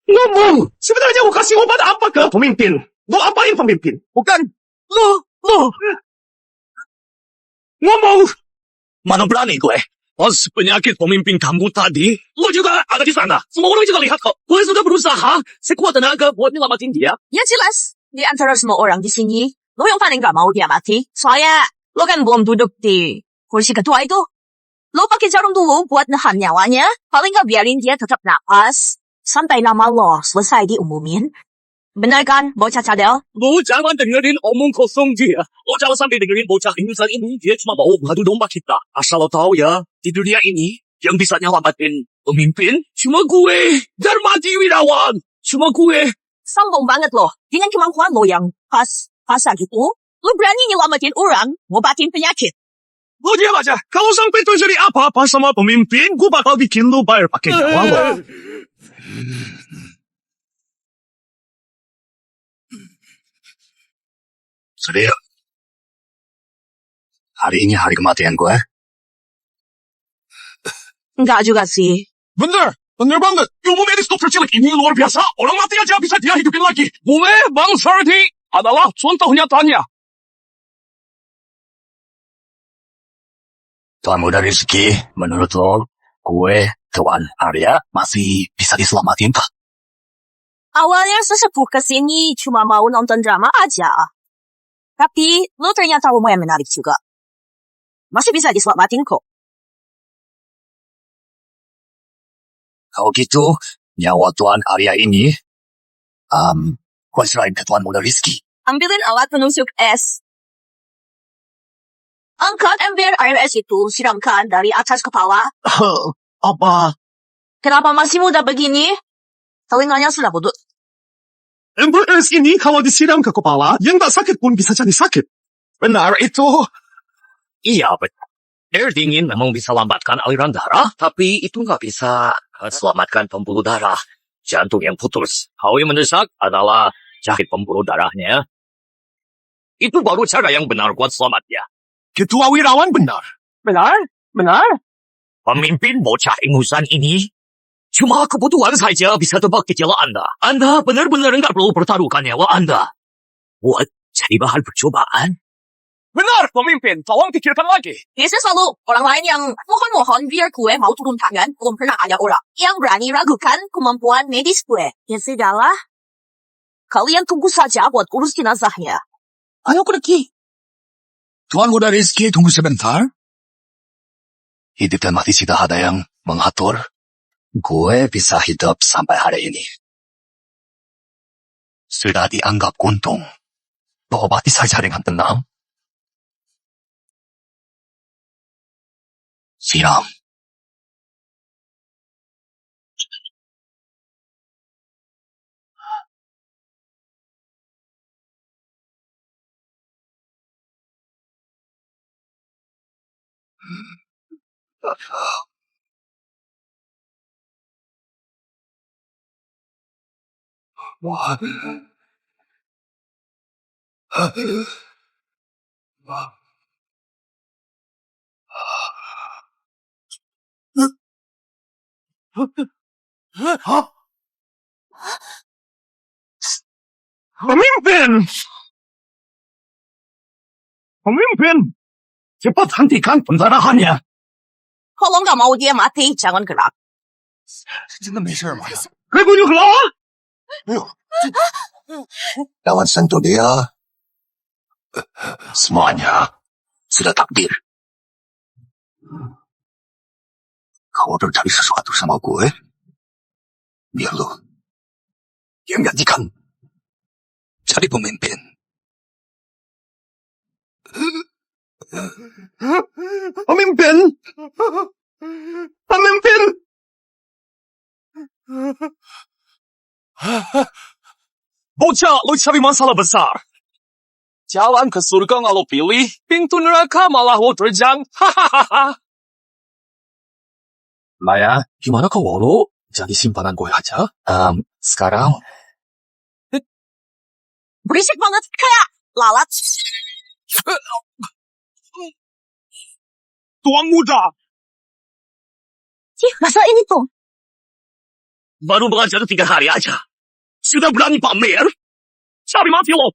Ngomong! Sebenarnya mau kasih obat apa ke pemimpin? Lo apain pemimpin? Bukan, lo. Ngomong! Mana berani gue? Pas penyakit pemimpin kamu tadi, lo juga ada di sana. Semua orang juga lihat kok. Gue sudah berusaha sekuat tenaga buat nyelamatin dia. Ya jelas, di antara semua orang di sini, lo yang paling gak mau dia mati. Soalnya, lo kan belum duduk di kursi ketua itu. Lo pakai jarum dulu buat nahan nyawanya. Paling gak biarin dia tetap napas. Sampai nama lo selesai diumumin. Benar kan, bocah cadel? Lo jangan dengerin omong kosong dia. Lo jangan sampai dengerin bocah ingusan ini. Dia cuma mau mengadu domba kita. Asal lo tahu ya, di dunia ini, yang bisa nyelamatin pemimpin, cuma gue. Darmadi Wirawan. Cuma gue. Sombong banget lo. Dengan kemampuan lo yang pas-pasan gitu, lo berani nyelamatin orang, ngobatin penyakit. Lo diam aja. Kalau sampai terjadi apa-apa sama pemimpin, gue bakal bikin lo bayar pakai nyawa lo. Sedih. Hari ini hari kematian gue. Enggak juga sih. Bener banget. Ilmu medis dokter cilik ini luar biasa. Orang mati aja bisa dia hidupin lagi. Gue, Bang Sardi, adalah contoh nyatanya. Tuan Muda Rizky, menurut lo, gue, Tuan Arya, masih bisa diselamatin kah? Awalnya sesepuh kesini cuma mau nonton drama aja. Tapi lo ternyata lumayan menarik juga. Masih bisa diselamatin kok. Kalau gitu, nyawa Tuan Arya ini, gue serahin ke Tuan Muda Rizky. Ambilin alat penusuk es. Angkat ember air es itu, siramkan dari atas kepala. Apa? Kenapa masih muda begini? Telinganya sudah budut. Ember es ini kalau disiram ke kepala, yang tak sakit pun bisa jadi sakit. Benar itu. Iya, betul. Air dingin memang bisa lambatkan aliran darah, tapi itu nggak bisa selamatkan pembuluh darah. Jantung yang putus. Hal yang mendesak adalah jahit pembuluh darahnya. Itu baru cara yang benar buat selamatnya. Ketua Wirawan benar. Benar? Benar? Pemimpin bocah ingusan ini cuma kebutuhan saja bisa tebak gejala Anda. Anda benar-benar nggak perlu pertaruhkan nyawa Anda buat jadi bahan percobaan. Benar, pemimpin. Tolong pikirkan lagi. Biasanya selalu orang lain yang mohon-mohon biar gue mau turun tangan, belum pernah ada orang yang berani ragukan kemampuan medis gue. Ya sudahlah. Kalian tunggu saja buat urus jenazahnya. Ayo pergi. Tuan Muda Rizky, tunggu sebentar. Hidup dan mati sudah ada yang mengatur. Gue bisa hidup sampai hari ini. Sudah dianggap untung. Obati saja dengan tenang. Siram. Pemimpin! Pemimpin! Cepat hentikan pendarahannya. Kalau nggak mau dia mati, jangan gerak. 真的没事吗？ Kebunyuklah! Jangan sentuh dia. Semuanya sudah takdir. Kau terjadi sesuatu sama gue, biar lo yang gantikan jadi pemimpin. Pemimpin! Pemimpin! Bocah, lo cari masalah besar. Jalan ke surga nggak lo pilih, pintu neraka malah lo terjang. Hahaha. Maya, gimana kalau lo jadi simpanan gue aja? Sekarang Berisik banget, kayak lalat. Tuan Muda! Masa ini tuh? Baru belajar 3 hari aja. Sudah berani pamer? Cari mati lo.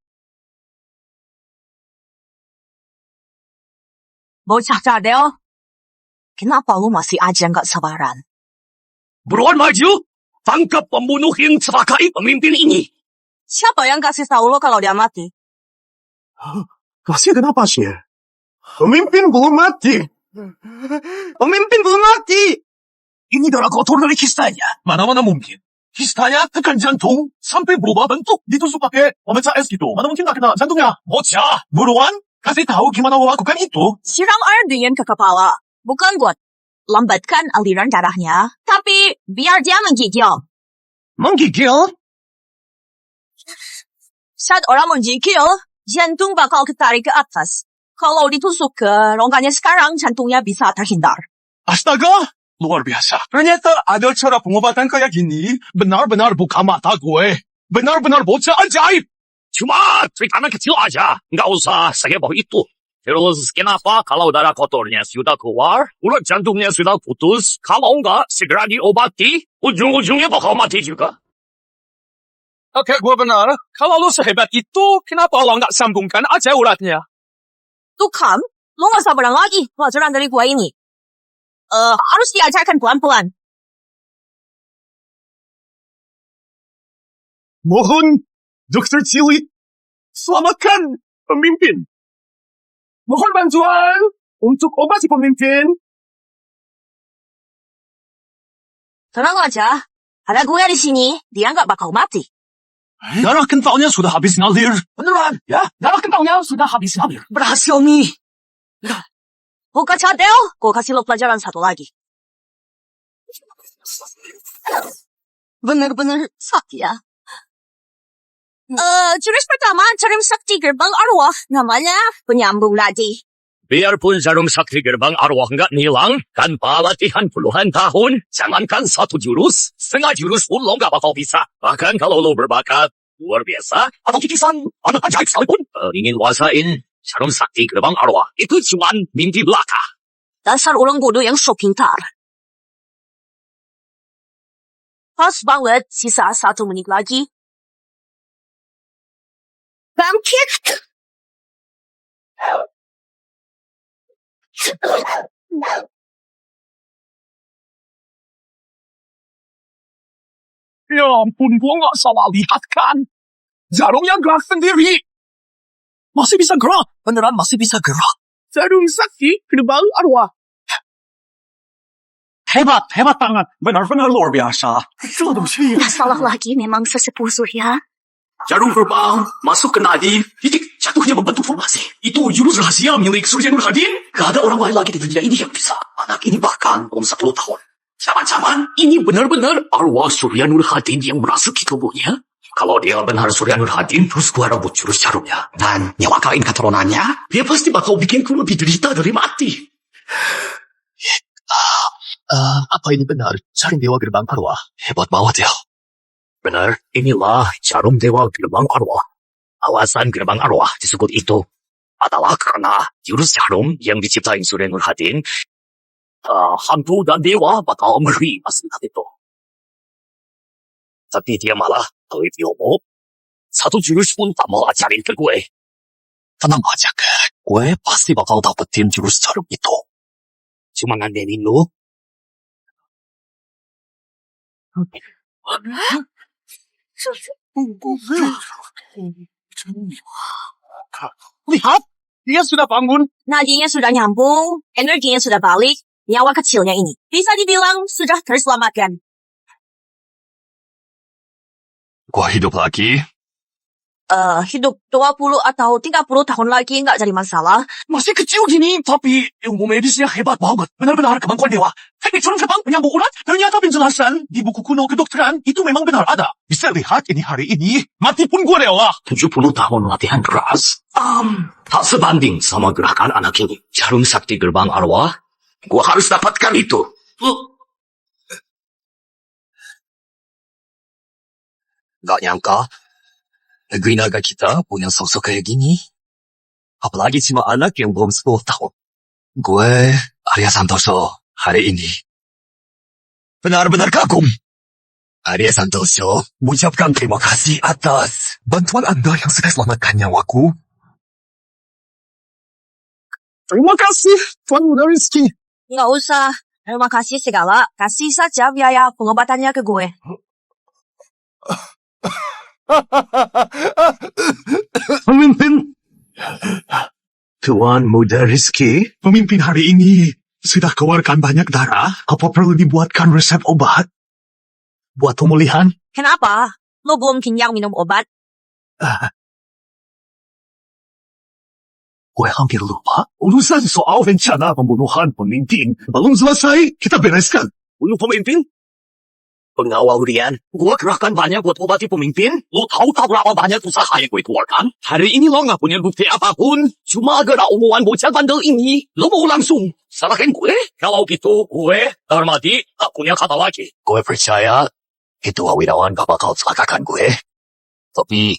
Bocah cadel, kenapa lu masih aja nggak sabaran? Buruan maju. Tangkap pembunuh yang celakai pemimpin ini. Siapa yang kasih tahu lo kalau dia mati? Kasih kenapa sih? Pemimpin belum mati. Pemimpin belum mati. ini darah kotor dari kistanya. Mana-mana mungkin. Kistanya tekan jantung sampai berubah bentuk. Ditusuk pakai pemecah es gitu. Mana mungkin gak kena jantungnya. Bocah, buruan kasih tahu gimana lo lakukan itu. Siram air dingin ke kepala. Bukan buat lambatkan aliran darahnya, tapi biar dia menggigil. Menggigil? Saat orang menggigil, jantung bakal ketarik ke atas. Kalau ditusuk ke rongganya sekarang, jantungnya bisa terhindar. Astaga, luar biasa. Ternyata ada cara pengobatan kayak gini. Benar-benar buka mata gue. Benar-benar bocah ajaib. Cuma trik anak kecil aja. Nggak usah seheboh itu. Terus kenapa kalau darah kotornya sudah keluar, urat jantungnya sudah putus, kalau nggak segera diobati, ujung-ujungnya bakal mati juga. Oke, gue benar. Kalau lu sehebat itu, kenapa lo nggak sambungkan aja uratnya? Tuh kan, lo gak sabaran lagi pelajaran dari gua ini. harus diajarkan pelan-pelan. Mohon, Dr. Chili, selamatkan pemimpin. Mohon bantuan untuk obati pemimpin. Tenang aja. Ada gue di sini, dia nggak bakal mati. Darah kentalnya sudah habis ngalir. Beneran, ya? Darah kentalnya sudah habis ngalir. Berhasil nih. Buka cadel, gue kasih lo pelajaran satu lagi. Bener-bener sakti ya. Jurus pertama, jarum sakti gerbang arwah. Namanya penyambung nadi. Biarpun jarum sakti gerbang arwah nggak nilang, tanpa latihan puluhan tahun, jangankan satu jurus, setengah jurus pun lo nggak bakal bisa. Bahkan kalau lo berbakat luar biasa, atau kikisan, anak ajaib sekalipun, ingin kuasain jarum sakti gerbang arwah, itu cuman mimpi belaka. Dasar orang bodoh yang so pintar. Pas banget, sisa 1 menit lagi. Bangkit! Ya ampun, gua nggak salah lihat kan? Jarumnya gerak sendiri. Masih bisa gerak. Beneran masih bisa gerak. Jarum sakti gerbang arwah. Hebat, hebat banget. Benar-benar luar biasa. Nggak salah lagi memang sesepuh Surya. Jarum gerbang masuk ke nadi, titik jatuhnya membentuk formasi. Itu jurus rahasia milik Surya Nurhadin. Gak ada orang lain lagi di dunia ini yang bisa. Anak ini bahkan belum 10 tahun. Zaman-zaman ini benar-benar arwah Surya Nurhadin yang merasuki tubuhnya. Kalau dia benar Surya Nurhadin, terus gua rebut jurus jarumnya dan nyewakain keturunannya, dia pasti bakal bikin ku lebih derita dari mati. Apa ini benar? Jarum Dewa Gerbang Arwah. Hebat banget ya. Benar, inilah jarum dewa gerbang arwah. Alasan gerbang arwah disebut itu adalah karena jurus jarum yang diciptain Surya Nurhadin, hantu dan dewa bakal ngeri pas lihat itu. Tapi dia malah pelit ilmu. Satu jurus pun tak mau ajarin ke gue. Tenang aja, Kak. Gue pasti bakal dapetin jurus jarum itu. Cuma nandenin lu. Lihat, dia sudah bangun. Nadinya sudah nyambung, energinya sudah balik, nyawa kecilnya ini bisa dibilang sudah terselamatkan. Gue hidup lagi. Hidup 20 atau 30 tahun lagi nggak jadi masalah. Masih kecil gini, tapi ilmu medisnya hebat banget. Benar-benar kemampuan dewa. Teknik jarum gerbang penyambung urat, ternyata penjelasan di buku kuno kedokteran itu memang benar ada. Bisa lihat ini hari ini, mati pun gue rela. 70 tahun latihan keras. Tak sebanding sama gerakan anak ini. Jarum sakti gerbang arwah, gua harus dapatkan itu. Gak nyangka, negeri naga kita punya sosok kayak gini. Apalagi cuma anak yang belum 10 tahun. Gue, Arya Santoso, hari ini benar-benar kagum. Arya Santoso mengucapkan terima kasih atas bantuan Anda yang sudah selamatkan nyawaku. Terima kasih, Tuan Muda Rizky. Nggak usah, terima kasih segala. Kasih saja biaya pengobatannya ke gue. Pemimpin Tuan Muda Rizky, pemimpin hari ini sudah keluarkan banyak darah. Apa perlu dibuatkan resep obat buat pemulihan? Kenapa? Lo belum kenyang minum obat? Gue hampir lupa. Urusan soal rencana pembunuhan pemimpin belum selesai. Kita bereskan. Bunuh pemimpin? Pengawal Rian, gua kerahkan banyak buat obati pemimpin. Lo tahu tak berapa banyak usaha yang gue keluarkan? Hari ini lo gak punya bukti apapun. Cuma gara omongan bocah bandel ini, lo mau langsung salahin gue? Kalau gitu, gue, Darmadi, tak punya kata lagi. Gue percaya Ketua Wirawan gak bakal celakakan gue. Tapi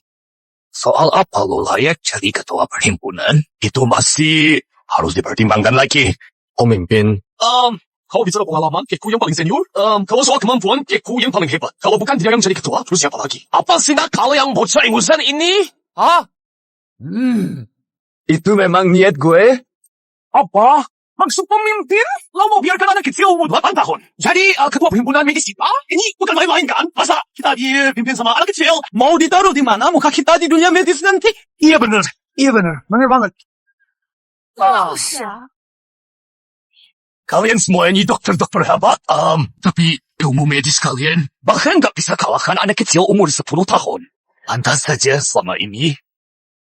soal apa lo layak jadi ketua perhimpunan, itu masih harus dipertimbangkan lagi. Pemimpin, Kalau bicara pengalaman, Keku yang paling senior. Kalau soal kemampuan, Keku yang paling hebat. Kalau bukan dia yang jadi ketua, terus siapa lagi? Apa sih nak kalau yang bocah ingusan ini? Hah? itu memang niat gue. Apa? Maksud pemimpin, lo mau biarkan anak kecil umur 8 tahun. Jadi ketua perhimpunan medis kita, ini bukan main-main kan? Masa kita dipimpin sama anak kecil? Mau ditaruh di mana muka kita di dunia medis nanti? Iya bener. Iya bener. Bener banget. Kalian semua ini dokter-dokter hebat. Tapi ilmu medis kalian bahkan gak bisa kalahkan anak kecil umur 10 tahun. Pantas saja selama ini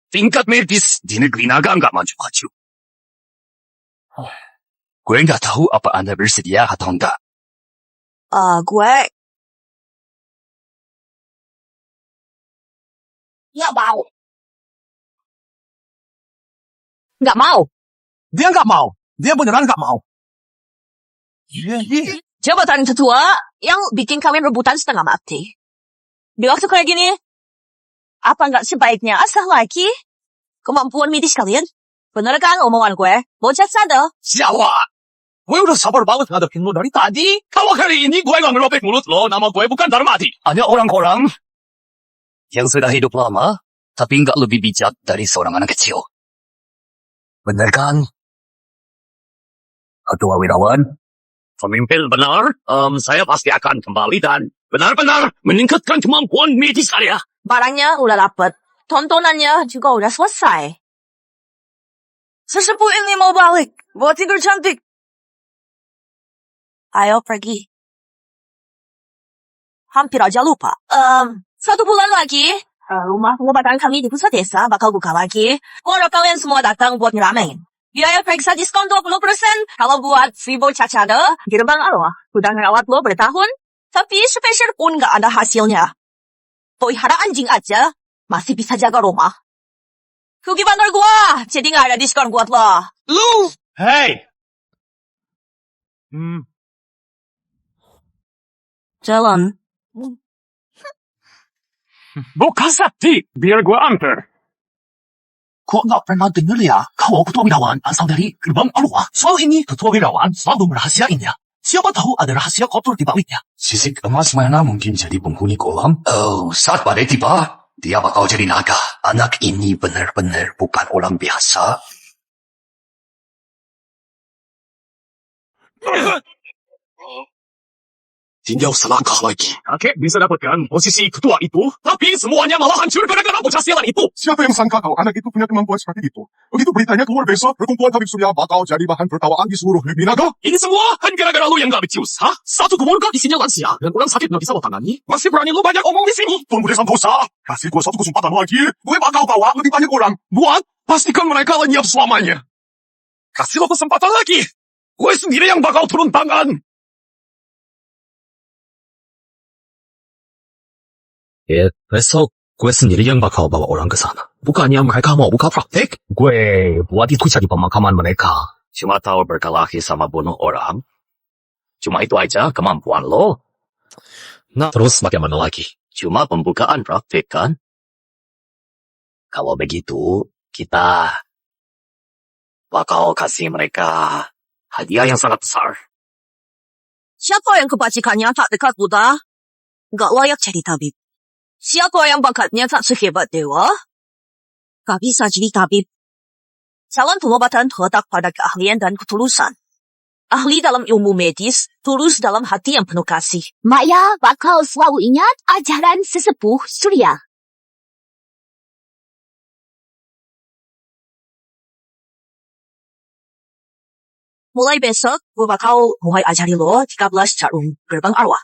tingkat medis di negeri naga gak maju-maju. Gue gak tahu apa Anda bersedia atau enggak. Gue... Nggak mau. Nggak mau. Dia nggak mau. Dia beneran nggak mau. Jabatan ketua yang bikin kalian rebutan setengah mati. Di waktu kayak gini, apa nggak sebaiknya asah lagi kemampuan medis kalian? Bener kan omongan gue? Bocah sadar. Siapa? Gue udah sabar banget ngadepin lo dari tadi. Kalau hari ini gue gak ngerobek mulut lo, nama gue bukan Darmadi. Ada orang-orang yang sudah hidup lama, tapi nggak lebih bijak dari seorang anak kecil. Bener kan? Ketua Wirawan? Pemimpin benar, saya pasti akan kembali dan benar-benar meningkatkan kemampuan medis saya. Barangnya udah dapet. Tontonannya juga udah selesai. Sesepuh ini mau balik. Buat tidur cantik. Ayo pergi. Hampir aja lupa. 1 bulan lagi, rumah pengobatan kami di pusat desa bakal buka lagi. Gue harap kalian semua datang buat ngeramein. Biaya periksa diskon 20%. Kalau buat si bocah cada, gerbang arwah. Udah ngerawat lo bertahun, tapi spesial pun gak ada hasilnya. Pelihara anjing aja, masih bisa jaga rumah. Cookie bandar gua, jadi gak ada diskon buat lo. Lu! Hey! Jalan. Buka sakti, biar gue antar. Kok gak pernah denger ya, kalau ketua wirawan asal dari gerbang arwah? Soal ini, ketua wirawan selalu merahasiainnya. Siapa tahu ada rahasia kotor di baliknya. Sisik emas mana mungkin jadi penghuni kolam? Oh, saat badai tiba, dia bakal jadi naga. Anak ini benar-benar bukan orang biasa. Tinggal selangkah lagi. Kakek bisa dapatkan posisi ketua itu, tapi semuanya malah hancur gara-gara bocah sialan itu. Siapa yang sangka kalau anak itu punya kemampuan seperti itu? Begitu beritanya keluar besok, perkumpulan Habib Surya bakal jadi bahan tertawaan di seluruh negeri naga. Ini semua kan gara-gara lu yang gak becus, hah? Satu keluarga isinya lansia, dan orang sakit gak bisa lo tangani. Masih berani lu banyak omong di sini. Tunggu deh Santosa, kasih gue 1 kesempatan lagi. Gue bakal bawa lebih banyak orang. Buat, pastikan mereka lenyap selamanya. Kasih lo kesempatan lagi. Gue sendiri yang bakal turun tangan. Ya, besok gue sendiri yang bakal bawa orang ke sana. Bukannya mereka mau buka praktek, gue buat itu jadi pemakaman mereka. Cuma tahu berkelahi sama bunuh orang. Cuma itu aja kemampuan lo. Nah, terus bagaimana lagi? Cuma pembukaan praktek kan? Kalau begitu, kita bakal kasih mereka hadiah yang sangat besar. Siapa yang kebajikannya tak dekat Buddha? Gak layak jadi tabib. Siapa yang bakatnya tak sehebat dewa? Gak bisa jadi tabib. Calon pengobatan terletak pada keahlian dan ketulusan. Ahli dalam ilmu medis, tulus dalam hati yang penuh kasih. Maya bakal selalu ingat ajaran sesepuh Surya. Mulai besok, gue bakal mulai ajari lo 13 jarum gerbang arwah.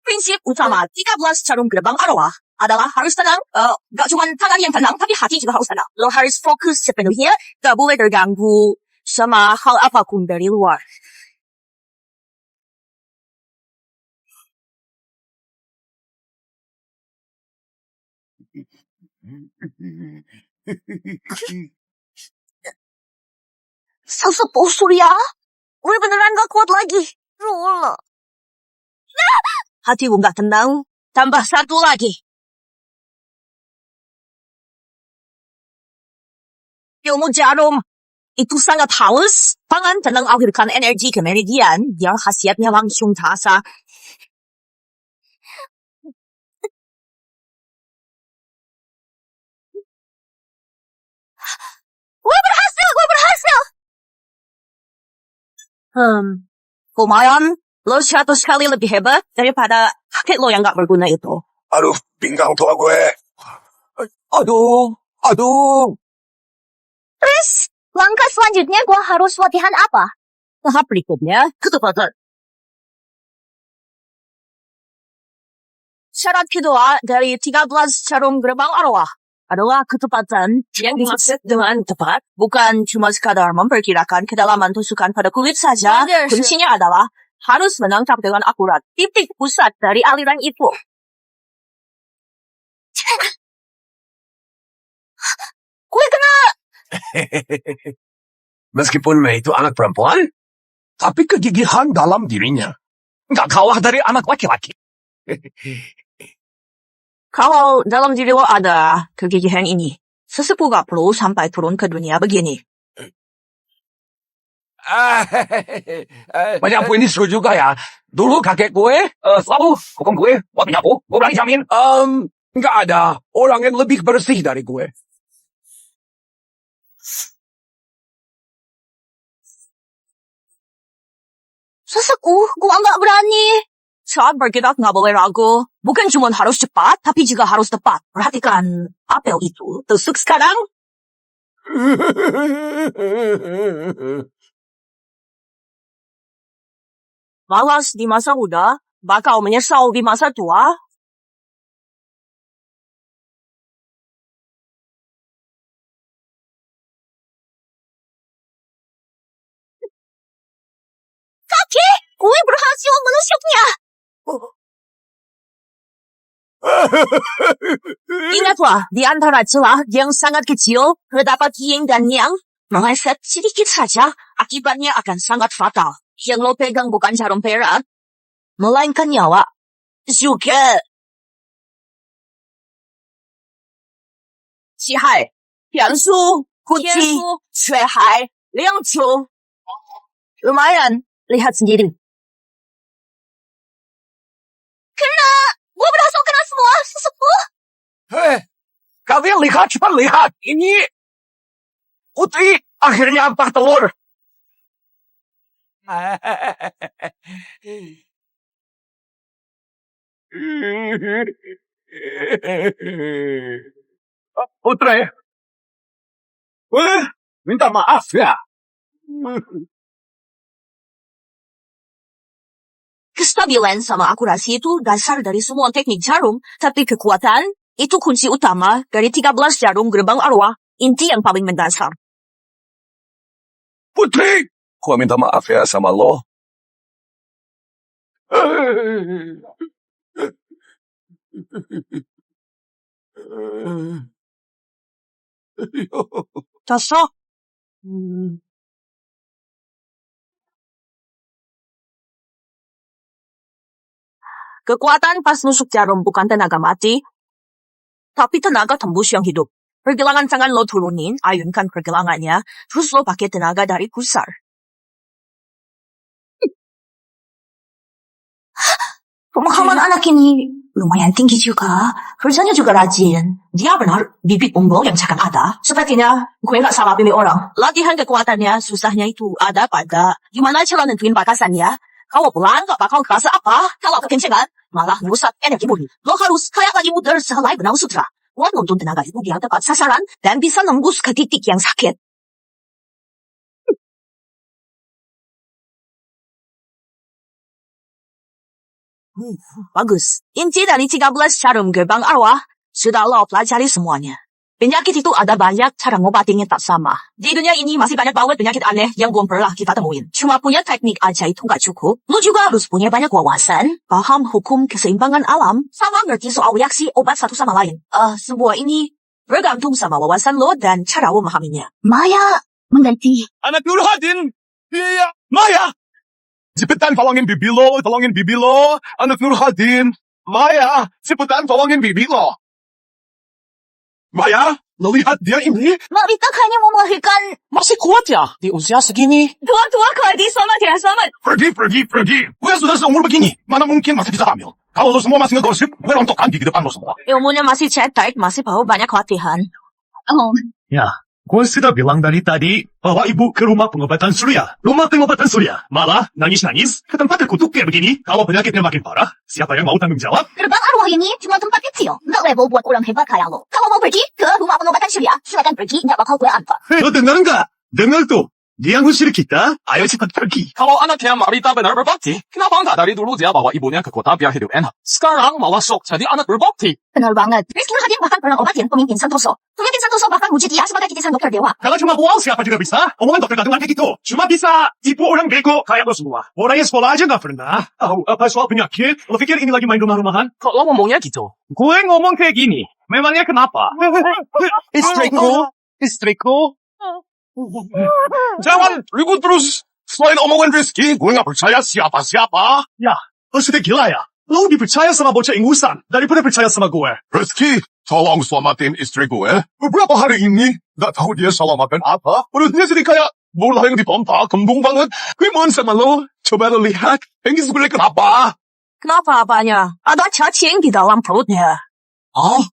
Prinsip utama 13 jarum gerbang arwah adalah harus tenang. Gak cuma tangan yang tenang, tapi hati juga harus tenang. Lo harus fokus sepenuhnya, gak boleh terganggu sama hal apapun dari luar. Sesepuh Surya, gue beneran gak kuat lagi. Rola. Hati gue gak tenang, tambah 1 lagi. Ilmu jarum itu sangat halus. Pangan dan mengalirkan energi ke meridian yang khasiatnya langsung terasa. Gue berhasil! Lumayan. Lo 100 kali lebih hebat daripada kakek lo yang gak berguna itu. Aduh, pinggang tua gue. Aduh. Terus, langkah selanjutnya gue harus latihan apa? Tahap berikutnya, ketepatan. Syarat kedua dari 13 jarum gerbang arwah adalah ketepatan yang dimaksud dengan tepat bukan cuma sekadar memperkirakan kedalaman tusukan pada kulit saja. Kuncinya adalah harus menangkap dengan akurat titik pusat dari aliran itu. Gue kena... Meskipun Mei itu anak perempuan, Tapi kegigihan dalam dirinya nggak kalah dari anak laki-laki. Kalau dalam diri lo ada kegigihan ini, sesepuh gak perlu sampai turun ke dunia begini. Menyapu ini seru juga ya. Dulu kakek gue selalu hukum gue buat menyapu. Gue berani jamin. nggak ada orang yang lebih bersih dari gue. Sesepuh, gua gak berani. Saat bergerak gak boleh ragu. Bukan cuma harus cepat, tapi juga harus tepat. Perhatikan apel itu. Tusuk sekarang. Malas di masa muda, bakal menyesal di masa tua. Kakek, gue berhasil menusuknya. Ingatlah, di antara celah yang sangat kecil, terdapat yin dan yang. Meleset sedikit saja, akibatnya akan sangat fatal. Yang lo pegang bukan jarum perak, melainkan nyawa. Juga. 七海、天书、kunci, 水海、亮球. Lumayan, lihat sendiri. Gue berhasil kena semua, sesepuh. Hei, kalian lihat, cepat lihat. Ini Putri akhirnya empat telur. Putri, minta maaf ya. Kestabilan sama akurasi itu dasar dari semua teknik jarum, tapi kekuatan itu kunci utama dari 13 jarum gerbang arwah, inti yang paling mendasar. Putri, gua minta maaf ya sama lo. Cocok. Kekuatan pas nusuk jarum bukan tenaga mati, tapi tenaga tembus yang hidup. Pergelangan tangan lo turunin, ayunkan pergelangannya, terus lo pakai tenaga dari pusar. Pemahaman anak ini lumayan tinggi juga. Kerjanya juga rajin. Dia benar bibit unggul yang cakap ada. Sepertinya gue gak salah pilih orang. Latihan kekuatannya, susahnya itu ada pada gimana cara nentuin batasannya. Kalau pelan gak bakal kerasa apa. Kalau kekencengan, malah merusak energi murni. Lo harus kayak lagi muter sehelai benang sutra. Buat nuntun tenaga itu biar tepat sasaran dan bisa nembus ke titik yang sakit. Bagus. Inti dari 13 jarum gerbang arwah sudah lo pelajari semuanya. Penyakit itu ada banyak, cara ngobatinnya tak sama. Di dunia ini masih banyak banget penyakit aneh yang belum pernah kita temuin. Cuma punya teknik aja itu gak cukup. Lo juga harus punya banyak wawasan, paham hukum keseimbangan alam, sama ngerti soal reaksi obat satu sama lain. Semua ini bergantung sama wawasan lo dan cara lo memahaminya. Maya mengganti. Anak Nurhadin. Iya, Maya. Cepetan tolongin bibi lo. Anak Nurhadin. Maya, cepetan tolongin bibi lo. Maya, Lo lihat dia ini? Balita kayaknya mau melahirkan. Masih kuat ya di usia segini? Tua-tua Clyde, selamat ya, selamat. Pergi. Gue sudah seumur begini. Mana mungkin masih bisa hamil? Kalau lo semua masih ngegosip, gue rontok di depan lo semua. Ilmunya masih cetek, masih bawa banyak latihan. Oh, Ya, gue sudah bilang dari tadi bawa ibu ke rumah pengobatan surya. Rumah pengobatan surya. Malah nangis-nangis ke tempat terkutuk kayak begini. Kalau penyakitnya makin parah, siapa yang mau tanggung jawab? gerbang arwah ini cuma tempat kecil. Nggak level buat orang hebat kayak lo. Kalau mau pergi ke rumah pengobatan surya, silakan pergi. Nggak bakal gue antar. Lo dengar nggak? Dengar tuh. Dia ngusir kita. Ayo cepat pergi. Kalau anaknya Marita benar berbakti, kenapa enggak dari dulu dia bawa ibunya ke kota biar hidup enak? Sekarang malah sok jadi anak berbakti. Benar banget. Rizky Rahadian bahkan pernah obatin pemimpin Santoso. Pemimpin Santoso bahkan uji dia sebagai titisan dokter dewa. Kalau cuma buang siapa juga bisa. Omongan dokter gantungan kayak gitu. Cuma bisa tipu orang bego kayak lo semua. Orang yang sekolah aja nggak pernah. Tahu apa soal penyakit? Lo pikir ini lagi main rumah-rumahan? Kok lo ngomongnya gitu? Gue ngomong kayak gini. Memangnya kenapa? Istriku. Jangan ribut terus. Selain omongan Rizky, gue nggak percaya siapa-siapa. Ya, lo sudah gila ya? Lo lebih percaya sama bocah ingusan daripada percaya sama gue. Rizky, tolong selamatin istri gue. Beberapa hari ini, nggak tahu dia salah makan apa. Perutnya jadi kayak bola yang dipompa, kembung banget. Gue mohon sama lo, coba lo lihat. Ini sebenarnya kenapa? Kenapa apanya? Ada cacing di dalam perutnya. Oh?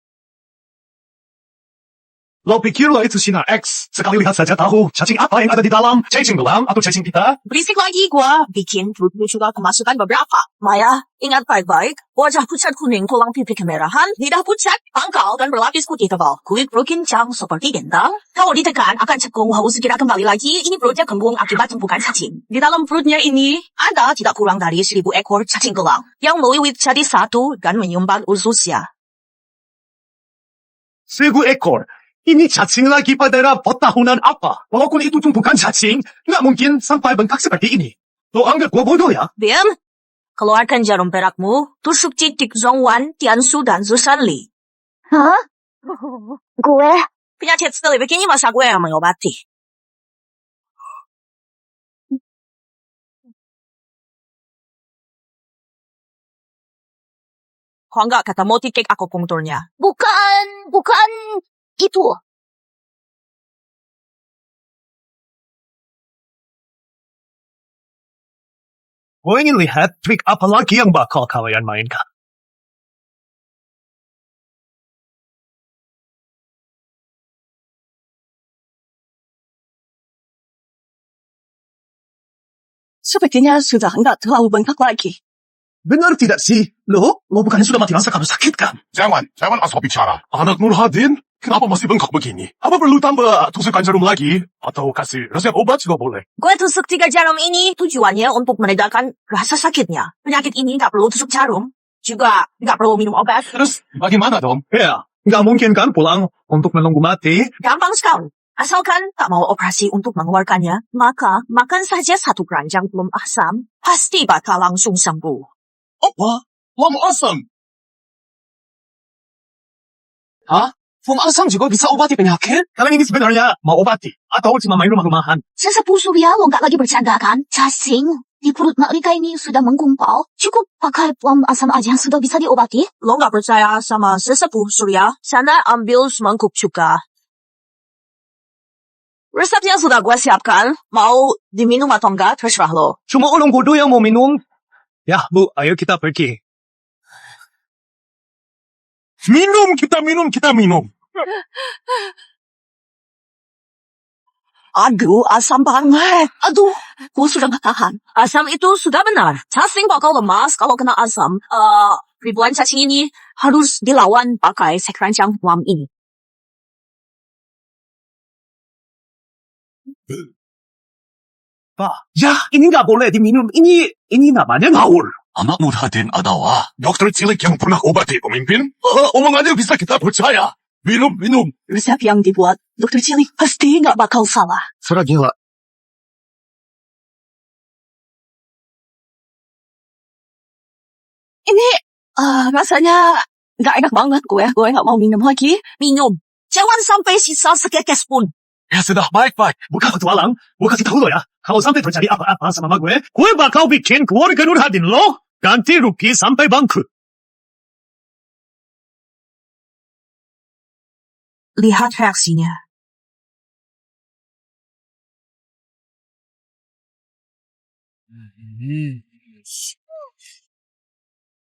Lo pikir lo itu sinar X? Sekali lihat saja tahu cacing apa yang ada di dalam. Cacing gelam atau cacing kita? Berisik lagi gua. Bikin perutmu juga kemasukan beberapa. Maya, ingat baik-baik. Wajah pucat kuning, tulang pipi kemerahan, lidah pucat, pangkal, dan berlapis putih tebal. Kulit berkincang seperti dendang. Kalau ditekan, akan cekung, haus segera kembali lagi. Ini perutnya kembung akibat tumpukan cacing. Di dalam perutnya ini, ada tidak kurang dari 1.000 ekor cacing gelang. Yang meliwit jadi satu dan menyumbat ususnya. 1.000 ekor. Ini cacing lagi pada rapot tahunan apa? Walaupun itu tumpukan cacing, nggak mungkin sampai bengkak seperti ini. Lo anggap gua bodoh ya? Diam. Keluarkan jarum perakmu, tusuk titik Zhongwan, Tiansu, dan Zusanli. Hah? Gue? Penyakit sekali begini masa gue yang mengobati. Kok enggak ketemu titik akupunkturnya? Bukan itu. Gue ingin lihat trik apa lagi yang bakal kalian mainkan. Sepertinya sudah nggak terlalu bengkak lagi. Benar tidak sih? Lo bukannya sudah mati rasa karena sakit kan? Jangan asal bicara. Anak Nurhadin, kenapa masih bengkak begini? Apa perlu tambah tusukan jarum lagi? Atau kasih resep obat juga boleh? Gue tusuk 3 jarum ini tujuannya untuk meredakan rasa sakitnya. Penyakit ini nggak perlu tusuk jarum. Juga nggak perlu minum obat. Terus bagaimana dong? Ya, nggak mungkin kan pulang untuk menunggu mati? Gampang sekali. Asalkan tak mau operasi untuk mengeluarkannya, maka makan saja 1 keranjang plum asam, pasti bakal langsung sembuh. Apa? Plum asam? Hah? Plum asam juga bisa obati penyakit? Kalian ini sebenarnya mau obati? Atau cuma main rumah-rumahan? Sesepuh Surya lo nggak lagi bercanda kan? Cacing di perut mereka ini sudah menggumpal. Cukup pakai plum asam aja sudah bisa diobati. Lo nggak percaya sama sesepuh Surya? Sana ambil semangkuk juga. Resepnya sudah gue siapkan. Mau diminum atau enggak, terserah lo. Cuma orang bodoh yang mau minum. Ya, Bu, ayo kita pergi. Kita minum. Aduh, asam banget. Aduh, gue sudah gak tahan. Asam itu sudah benar. Cacing bakal lemas kalau kena asam. Ribuan cacing ini harus dilawan pakai sekeranjang plum ini. Pak, ya, ini nggak boleh diminum. Ini namanya ngawur. Anak Nurhadin adalah dokter cilik yang pernah obati pemimpin. Omongannya bisa kita percaya. Minum. Resep yang dibuat dokter cilik pasti nggak bakal salah. Sudah gila. Ini rasanya nggak enak banget gue. Gue nggak mau minum lagi. Minum. Jangan sampai sisa seketes pun. Ya sudah, baik. Bukan petualang. Gue kasih tahu lo ya. Kalau sampai terjadi apa-apa sama gue bakal bikin keluarga Nurhadin lo ganti rugi sampai bangkrut. lihat reaksinya.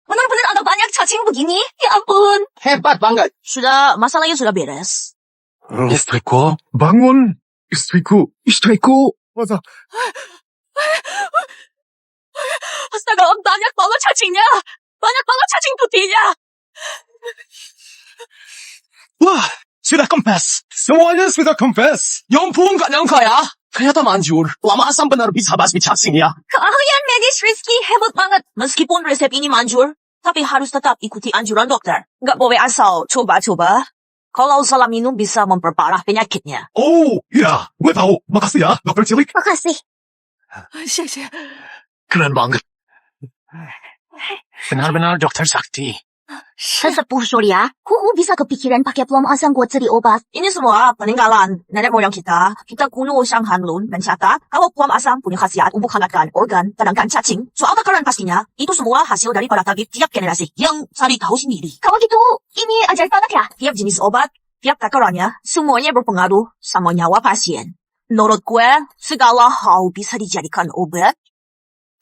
Benar-benar ada banyak cacing begini. Ya ampun. Hebat banget. Masalahnya sudah beres. Istriku, bangun. Istriku. Masa? Astaga, banyak banget cacingnya. Banyak banget cacing putihnya. Wah, sudah kempes. Semuanya sudah kempes. Ya ampun, gak nyangka ya. Ternyata manjur. Lama asam benar bisa basmi cacing ya. Keahlian medis Rizky hebat banget. Meskipun resep ini manjur, tapi harus tetap ikuti anjuran dokter. Nggak boleh asal coba-coba. Kalau salah minum bisa memperparah penyakitnya. Oh, ya. Gue tahu. Makasih ya, Dokter Cilik. Makasih. Keren banget. Benar-benar dokter sakti. Sesepuh Surya, kok bisa kepikiran pakai plum asam buat cari obat? Ini semua peninggalan nenek moyang kita. Kita kuno sang Hanlun mencatat kalau plum asam punya khasiat untuk hangatkan organ, tenangkan cacing. Soal takaran pastinya, itu semua hasil dari para tabib tiap generasi yang cari tahu sendiri. Kalau gitu, ini ajaib banget ya? Tiap jenis obat, tiap takarannya, semuanya berpengaruh sama nyawa pasien. Menurut gue, segala hal bisa dijadikan obat.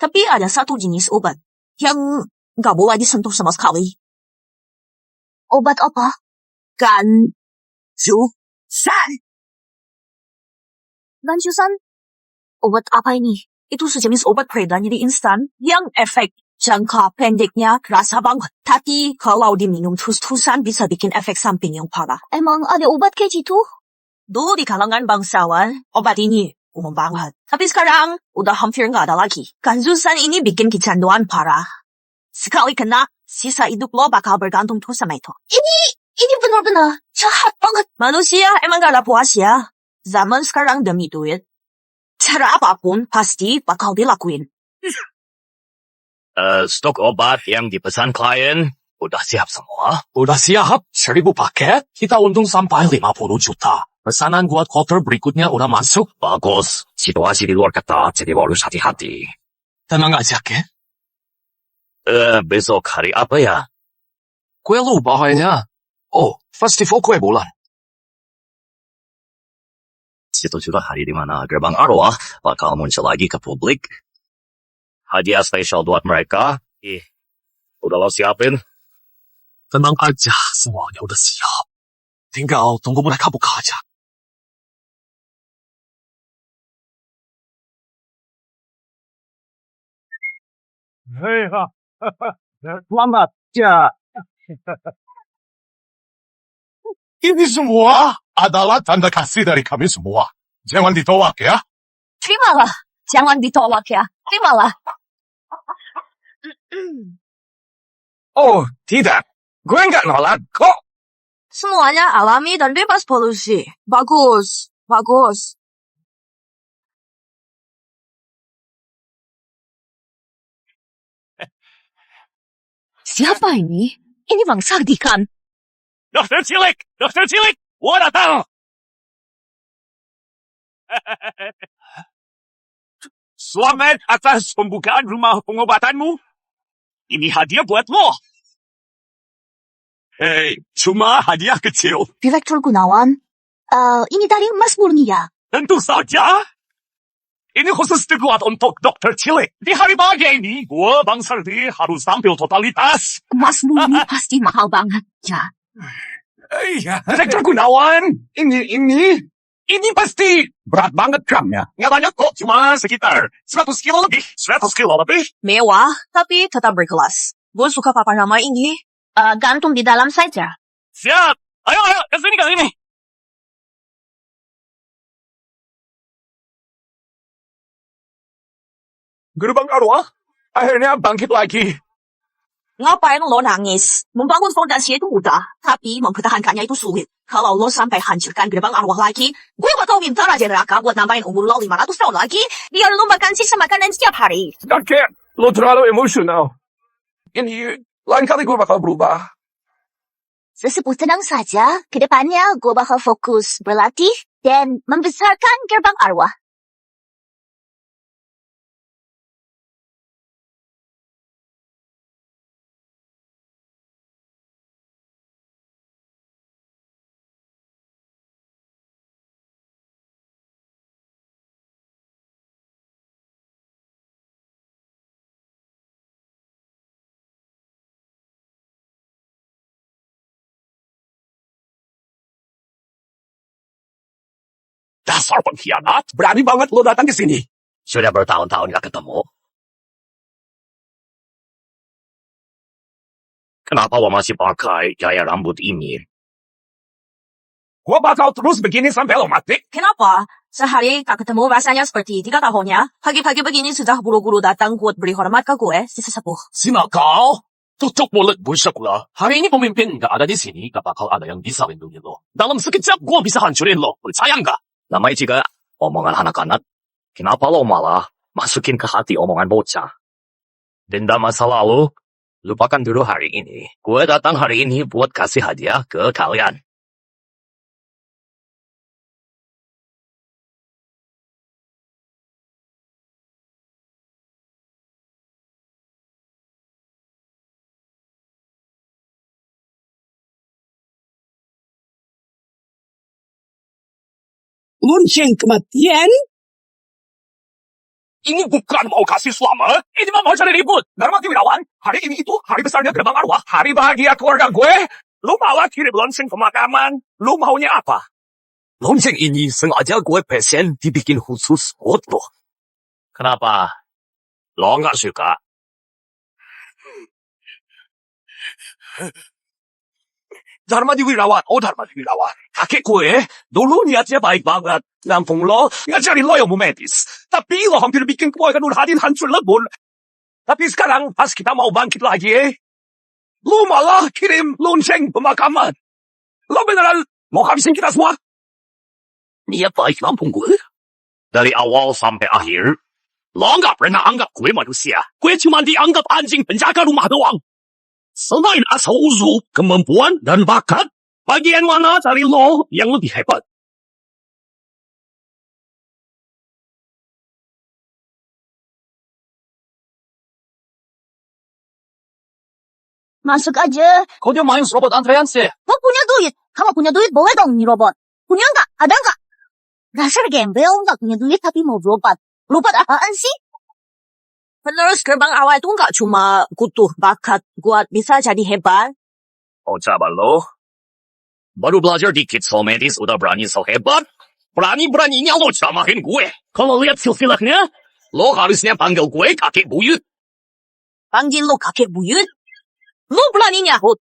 Tapi ada satu jenis obat yang nggak boleh disentuh sama sekali. Obat apa? Ganjusan. Ganjusan? Obat apa ini? Itu sejenis obat peredaran jadi instan yang efek jangka pendeknya kerasa banget. Tapi kalau diminum terus-terusan bisa bikin efek samping yang parah. Emang ada obat kayak gitu? Dulu di kalangan bangsawan, obat ini umum banget. Tapi sekarang udah hampir nggak ada lagi. Ganjusan ini bikin kecanduan parah. Sekali kena, sisa hidup lo bakal bergantung terus sama itu. Ini benar-benar jahat banget. Manusia emang gak ada puas ya. Zaman sekarang demi duit. Cara apapun pasti bakal dilakuin. Stok obat yang dipesan klien udah siap semua. Udah siap? 1000 paket? Kita untung sampai 50 juta. Pesanan buat quarter berikutnya udah masuk. Bagus. Situasi di luar ketat, jadi harus hati-hati. Tenang aja, Ken. Besok hari apa ya? Gue lupa kayaknya. Oh, festival kue bulan. Itu juga hari di mana gerbang arwah bakal muncul lagi ke publik. Hadiah spesial buat mereka. Udah lo siapin? Tenang aja, semuanya udah siap. Tinggal tunggu mereka buka aja. Hei, selamat ya. Ini semua adalah tanda kasih dari kami semua. Jangan ditolak ya. Terimalah. Jangan ditolak ya. Terimalah. Oh, tidak. Gue nggak nolak kok. Semuanya alami dan bebas polusi. Bagus. Bagus. Siapa ini? Ini Bang Sardi kan? Dokter Cilik! Dokter Cilik! Gua datang! Selamat atas pembukaan rumah pengobatanmu. Ini hadiah buat lo. Hei, cuma hadiah kecil. Direktur Gunawan. Ini dari Mas Murni ya? Tentu saja. Ini khusus dibuat untuk Dokter Cilik. Di hari bahagia ini, gue Bang Sardi harus tampil totalitas. Mas Murni pasti mahal banget ya. Iya. Direktur Gunawan, ini pasti berat banget gramnya. Nggak banyak kok, cuma sekitar 100 kilo lebih. 100 kilo lebih. Mewah, tapi tetap berkelas. Gue suka papan nama ini. Gantung di dalam saja. Siap! Ayo, ke sini. Gerbang arwah akhirnya bangkit lagi. Ngapain lo nangis? Membangun fondasi itu mudah, tapi mempertahankannya itu sulit. Kalau lo sampai hancurkan gerbang arwah lagi, gue bakal minta Raja Neraka buat nambahin umur lo 500 tahun lagi, biar lo makan sisa makanan setiap hari. Kakek, lo terlalu emosional. Ini lain kali gue bakal berubah. Sesepuh tenang saja. Kedepannya gue bakal fokus berlatih dan membesarkan gerbang arwah. Dasar pengkhianat. Berani banget lo datang ke sini. Sudah bertahun-tahun gak ketemu. Kenapa lo masih pakai gaya rambut ini? Gua bakal terus begini sampai lo mati. Kenapa? Sehari tak ketemu rasanya seperti 3 tahunnya. Pagi-pagi begini sudah buru-buru datang buat beri hormat ke gue, si sesepuh. Sina kau, tutup mulut busuklah. Hari ini pemimpin gak ada di sini, gak bakal ada yang bisa lindungi lo. Dalam sekejap gua bisa hancurin lo, percaya nggak? Namanya juga omongan anak-anak. Kenapa lo malah masukin ke hati omongan bocah? Dendam masa lalu, lupakan dulu hari ini. Gue datang hari ini buat kasih hadiah ke kalian. Lonceng kematian? Ini bukan mau kasih selamat, ini mah mau cari ribut. Darmati Wirawan, hari ini itu hari besarnya gerbang arwah. Hari bahagia keluarga gue. Lu malah kirim lonceng pemakaman. Lu maunya apa? Lonceng ini sengaja gue pesen dibikin khusus buat lo. Kenapa? Lo nggak suka? Darmadi Wirawan. Oh, Darmadi Wirawan. Kakek gue dulu niatnya baik banget. Nampung lo ngajarin lo ilmu medis. Tapi lo hampir bikin keluarga Nurhadin hancur lebur. Tapi sekarang pas kita mau bangkit lagi, lo malah kirim lonceng pemakaman. Lo beneran mau habisin kita semua? Niat baik lampung gue. Dari awal sampai akhir, lo nggak pernah anggap gue manusia. Gue cuma dianggap anjing penjaga rumah doang. Selain asal usul, kemampuan, dan bakat, bagian mana dari lo yang lebih hebat? Masuk aja. Kau dia main robot antrean sih. Lo punya duit. Kamu punya duit boleh dong nih robot. Punya nggak? Ada nggak? Dasar gembel nggak punya duit tapi mau berobat. Berobat apaan sih? Penerus gerbang awal itu nggak cuma butuh bakat buat bisa jadi hebat. Oh, coba lo. Baru belajar dikit soal medis, udah berani so hebat. Berani-beraninya lo ceramahin gue. Kalau lihat silsilahnya, lo harusnya panggil gue kakek buyut. Panggil lo kakek buyut? Lo beraninya, Hud.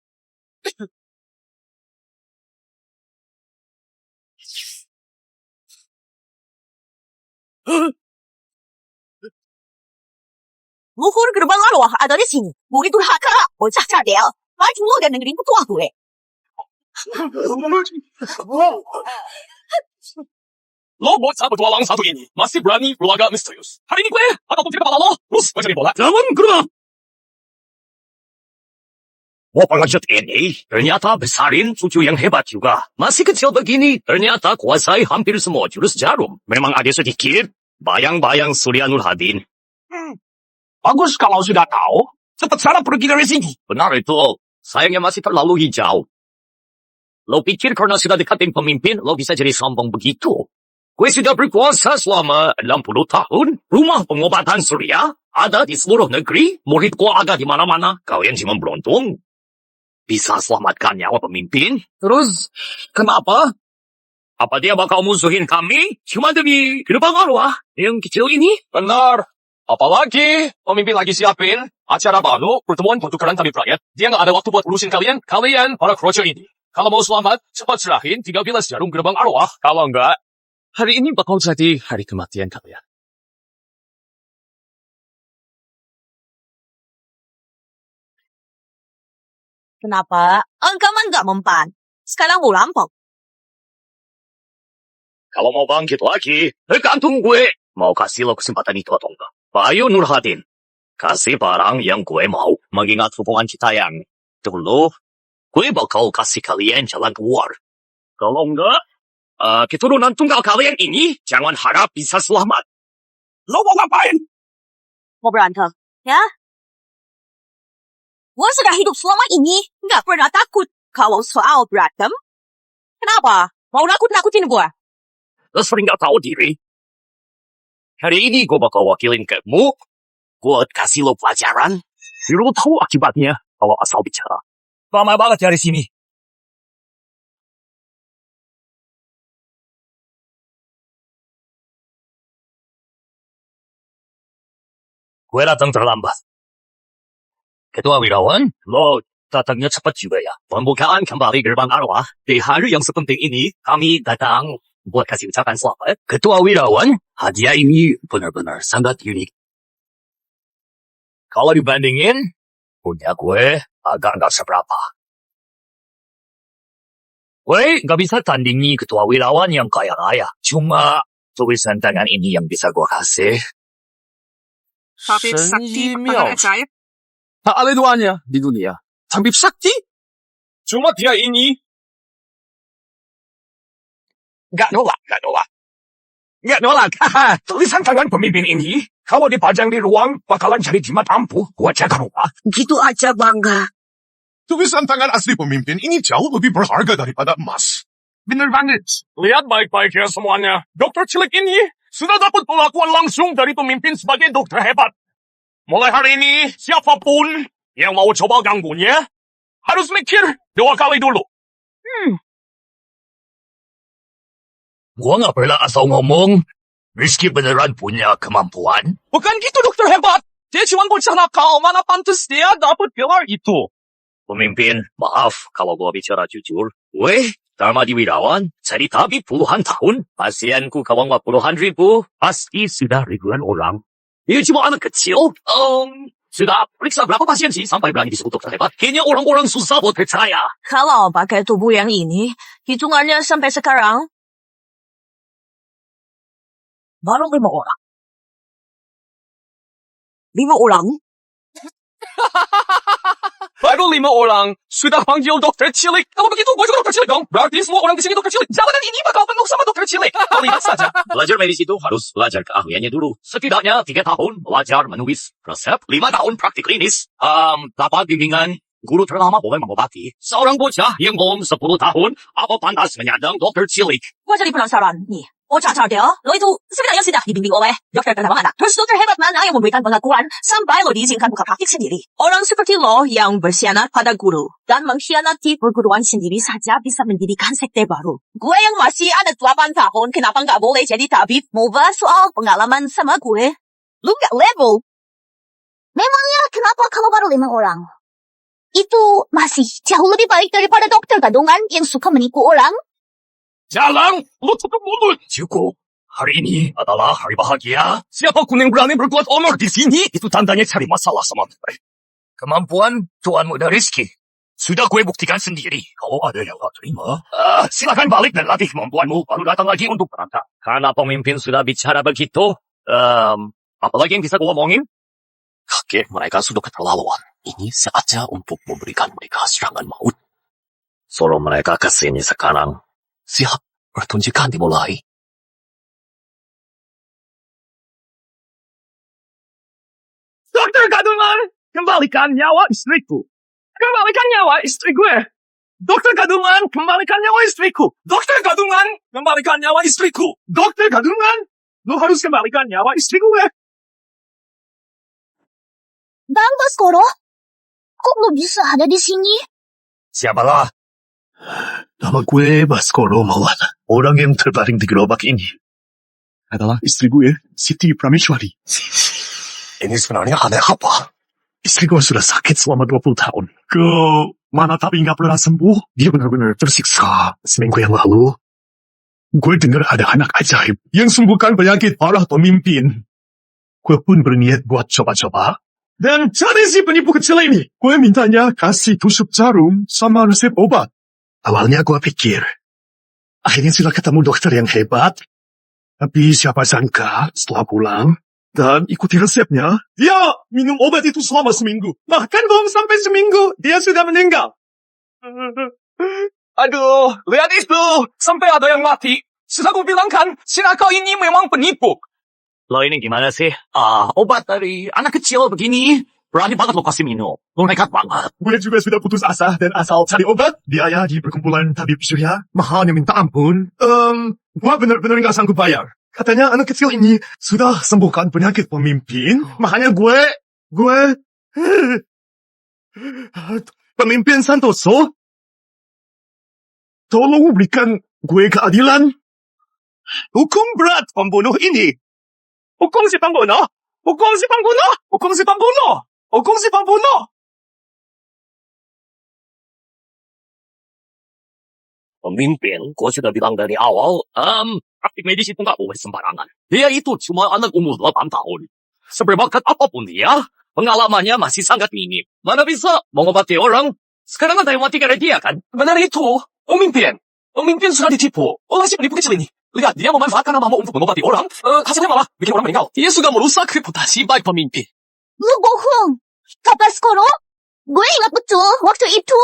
Luhur gerbang arwah ada di sini. Murid durhaka, bocah cadel. Maju lo dan dengerin petua gue. Lo bocah petualang satu ini masih berani berlagak misterius. Hari ini gue atau putri kepala lo terus gue jadi bola. Jangan gerak. Oh, pengecut ini ternyata besarin cucu yang hebat juga. Masih kecil begini, ternyata kuasai hampir semua jurus jarum. Memang ada sedikit bayang-bayang Surya Nurhadin. Bagus kalau sudah tahu, cepat sana pergi dari sini. Benar itu. Sayangnya masih terlalu hijau. Lo pikir karena sudah dekatin pemimpin, lo bisa jadi sombong begitu? Gue sudah berkuasa selama 60 tahun. Rumah pengobatan Surya ada di seluruh negeri. Murid gue ada di mana-mana. Kalian cuma beruntung bisa selamatkan nyawa pemimpin. Terus, kenapa? Apa dia bakal musuhin kami cuma demi gerbang arwah yang kecil ini? Benar. Apalagi pemimpin lagi siapin acara baru, pertemuan pertukaran tabib rakyat. Dia nggak ada waktu buat urusin kalian para kroco ini. Kalau mau selamat, cepat serahin 13 jarum gerbang arwah. Kalau enggak, hari ini bakal jadi hari kematian kalian. Kenapa? Engkaman nggak mempan. Sekarang mau rampok. Kalau mau bangkit lagi, tergantung gue. Mau kasih lo kesempatan itu atau enggak? Bayu Nurhadin, kasih barang yang gue mau. Mengingat hubungan kita yang dulu, gue bakal kasih kalian jalan keluar. Kalau enggak, keturunan tunggal kalian ini jangan harap bisa selamat. Lo mau ngapain? Mau berantem, ya? Gue sudah hidup selama ini, nggak pernah takut kalau soal berantem. Kenapa? Mau nakut-nakutin gue? Lo sering gak tahu diri. Hari ini gue bakal wakilin kamu. Gue kasih lo pelajaran. Biar lo tahu akibatnya kalau asal bicara. Lama banget dari sini. gue datang terlambat. Ketua Wirawan, lo datangnya cepat juga ya. Pembukaan kembali gerbang arwah. Di hari yang sepenting ini, kami datang buat kasih ucapan selamat. Ketua Wirawan, hadiah ini benar-benar sangat unik. Kalau dibandingin, punya gue agak nggak seberapa. Gue nggak bisa tandingi Ketua Wirawan yang kaya raya. Cuma tulisan tangan ini yang bisa gue kasih. Tabib sakti pengalaman ajaib. Tak ada duanya di dunia. Tabib sakti? Cuma dia ini. Nggak nolak. Nggak nolak. Tulisan tangan pemimpin ini, kalau dipajang di ruang, bakalan jadi jimat ampuh buat jaga rumah. Gitu aja bangga. Tulisan tangan asli pemimpin ini jauh lebih berharga daripada emas. Bener banget. Lihat baik-baik ya semuanya. Dokter cilik ini sudah dapat pengakuan langsung dari pemimpin sebagai dokter hebat. Mulai hari ini, siapapun yang mau coba ganggunya, harus mikir 2 kali dulu. Gua nggak pernah asal ngomong, Rizky beneran punya kemampuan. Bukan gitu dokter hebat. Dia cuma bocah nakal. Mana pantas dia dapat gelar itu. Pemimpin, maaf kalau gua bicara jujur. Gue, Darmadi Wirawan, jadi tabib puluhan tahun. Pasienku kawan puluhan ribu. Pasti sudah ribuan orang. Dia cuma anak kecil. Sudah periksa berapa pasien sih sampai berani disebut dokter hebat? Kayaknya orang-orang susah buat percaya. Kalau pakai tubuh yang ini, hitungannya sampai sekarang, Baru 5 orang. 5 orang? Baru 5 orang sudah panggil dokter cilik. Kalau begitu, gue juga dokter cilik dong. Berarti semua orang di sini dokter cilik. Jalanan ini bakal penuh sama dokter cilik. Kau lihat saja. Belajar medis itu harus belajar keahliannya dulu. Setidaknya 3 tahun belajar menulis resep, 5 tahun praktik klinis. Dapat bimbingan guru ternama boleh mengobati. Seorang bocah yang belum 10 tahun, apa pantas menyandang dokter cilik? gue jadi penasaran. Nih, cacar dia, lo itu sebenarnya sudah dibimbing oleh dokter ternama mana? Terus dokter hebat mana yang memberikan pengakuan sampai lo diizinkan buka praktik sendiri? Orang seperti lo yang berkhianat pada guru dan mengkhianati perguruan sendiri saja bisa mendirikan sekte baru. Gue yang masih ada 8 tahun, kenapa nggak boleh jadi tabib? Mau bahas soal pengalaman sama gue? Lu nggak level. Memangnya kenapa kalau baru 5 orang? Itu masih jauh lebih baik daripada dokter gadungan yang suka menipu orang. Jalan, lu tutup mulut. Cukup. Hari ini adalah hari bahagia. Siapapun yang berani berbuat honor di sini, itu tandanya cari masalah sama gue. Kemampuan Tuan Muda Rizky sudah gue buktikan sendiri. Kalau ada yang gak terima, silakan balik dan latih kemampuanmu, baru datang lagi untuk berangkat. Karena pemimpin sudah bicara begitu, apalagi yang bisa gue omongin? Kakek mereka sudah keterlaluan. Ini saatnya untuk memberikan mereka serangan maut. Suruh mereka kesini sekarang. Siap, pertunjukan dimulai. Dokter gadungan, kembalikan nyawa istriku. Kembalikan nyawa istri gue. Dokter gadungan, kembalikan nyawa istriku. Dokter gadungan, kembalikan nyawa istriku. Dokter gadungan, lu harus kembalikan nyawa istri gue. Bang Baskoro, kok lo bisa ada di sini? Siapalah? Nama gue Baskoro Maulana. Orang yang terbaring di gerobak ini adalah istri gue, Siti Prameshwari. Ini sebenarnya ada apa? Istri gue sudah sakit selama 20 tahun. Mana tapi nggak pernah sembuh. Dia benar-benar tersiksa. Seminggu yang lalu, gue dengar ada anak ajaib yang sembuhkan penyakit parah pemimpin. Gue pun berniat buat coba-coba. Dan cari si penipu kecil ini. Gue mintanya kasih tusuk jarum sama resep obat. Awalnya gue pikir, akhirnya sudah ketemu dokter yang hebat. Tapi siapa sangka setelah pulang dan ikuti resepnya, dia minum obat itu selama seminggu. Bahkan belum sampai seminggu, dia sudah meninggal. Aduh, lihat itu. Sampai ada yang mati. Sudah gue bilang kan, si nakal ini memang penipu. Lo ini gimana sih? Obat dari anak kecil begini. Berani banget lo kasih minum. Lo nekat banget. Gue juga sudah putus asa dan asal cari obat. Biaya di perkumpulan tabib surya mahalnya minta ampun. Gue benar-benar gak sanggup bayar. Katanya anak kecil ini sudah sembuhkan penyakit pemimpin. Makanya gue... Pemimpin Santoso, tolong berikan gue keadilan. Hukum berat pembunuh ini. Hukum si pembunuh? Hukum si pembunuh! Hukum si pembunuh! Hukum si pembunuh! Pemimpin, gua sudah bilang dari awal, praktik medis itu nggak boleh sembarangan. Dia itu cuma anak umur 8 tahun. Seberbakat apapun dia, pengalamannya masih sangat minim. Mana bisa mengobati orang? Sekarang ada yang mati karena dia kan? Benar itu, pemimpin. Pemimpin sudah ditipu oleh si penipu kecil ini. Lihat, dia memanfaatkan namamu untuk mengobati orang. Hasilnya malah bikin orang meninggal. Dia sudah merusak reputasi baik pemimpin. Lu bohong. Kapan sekolah? Gue ingat betul waktu itu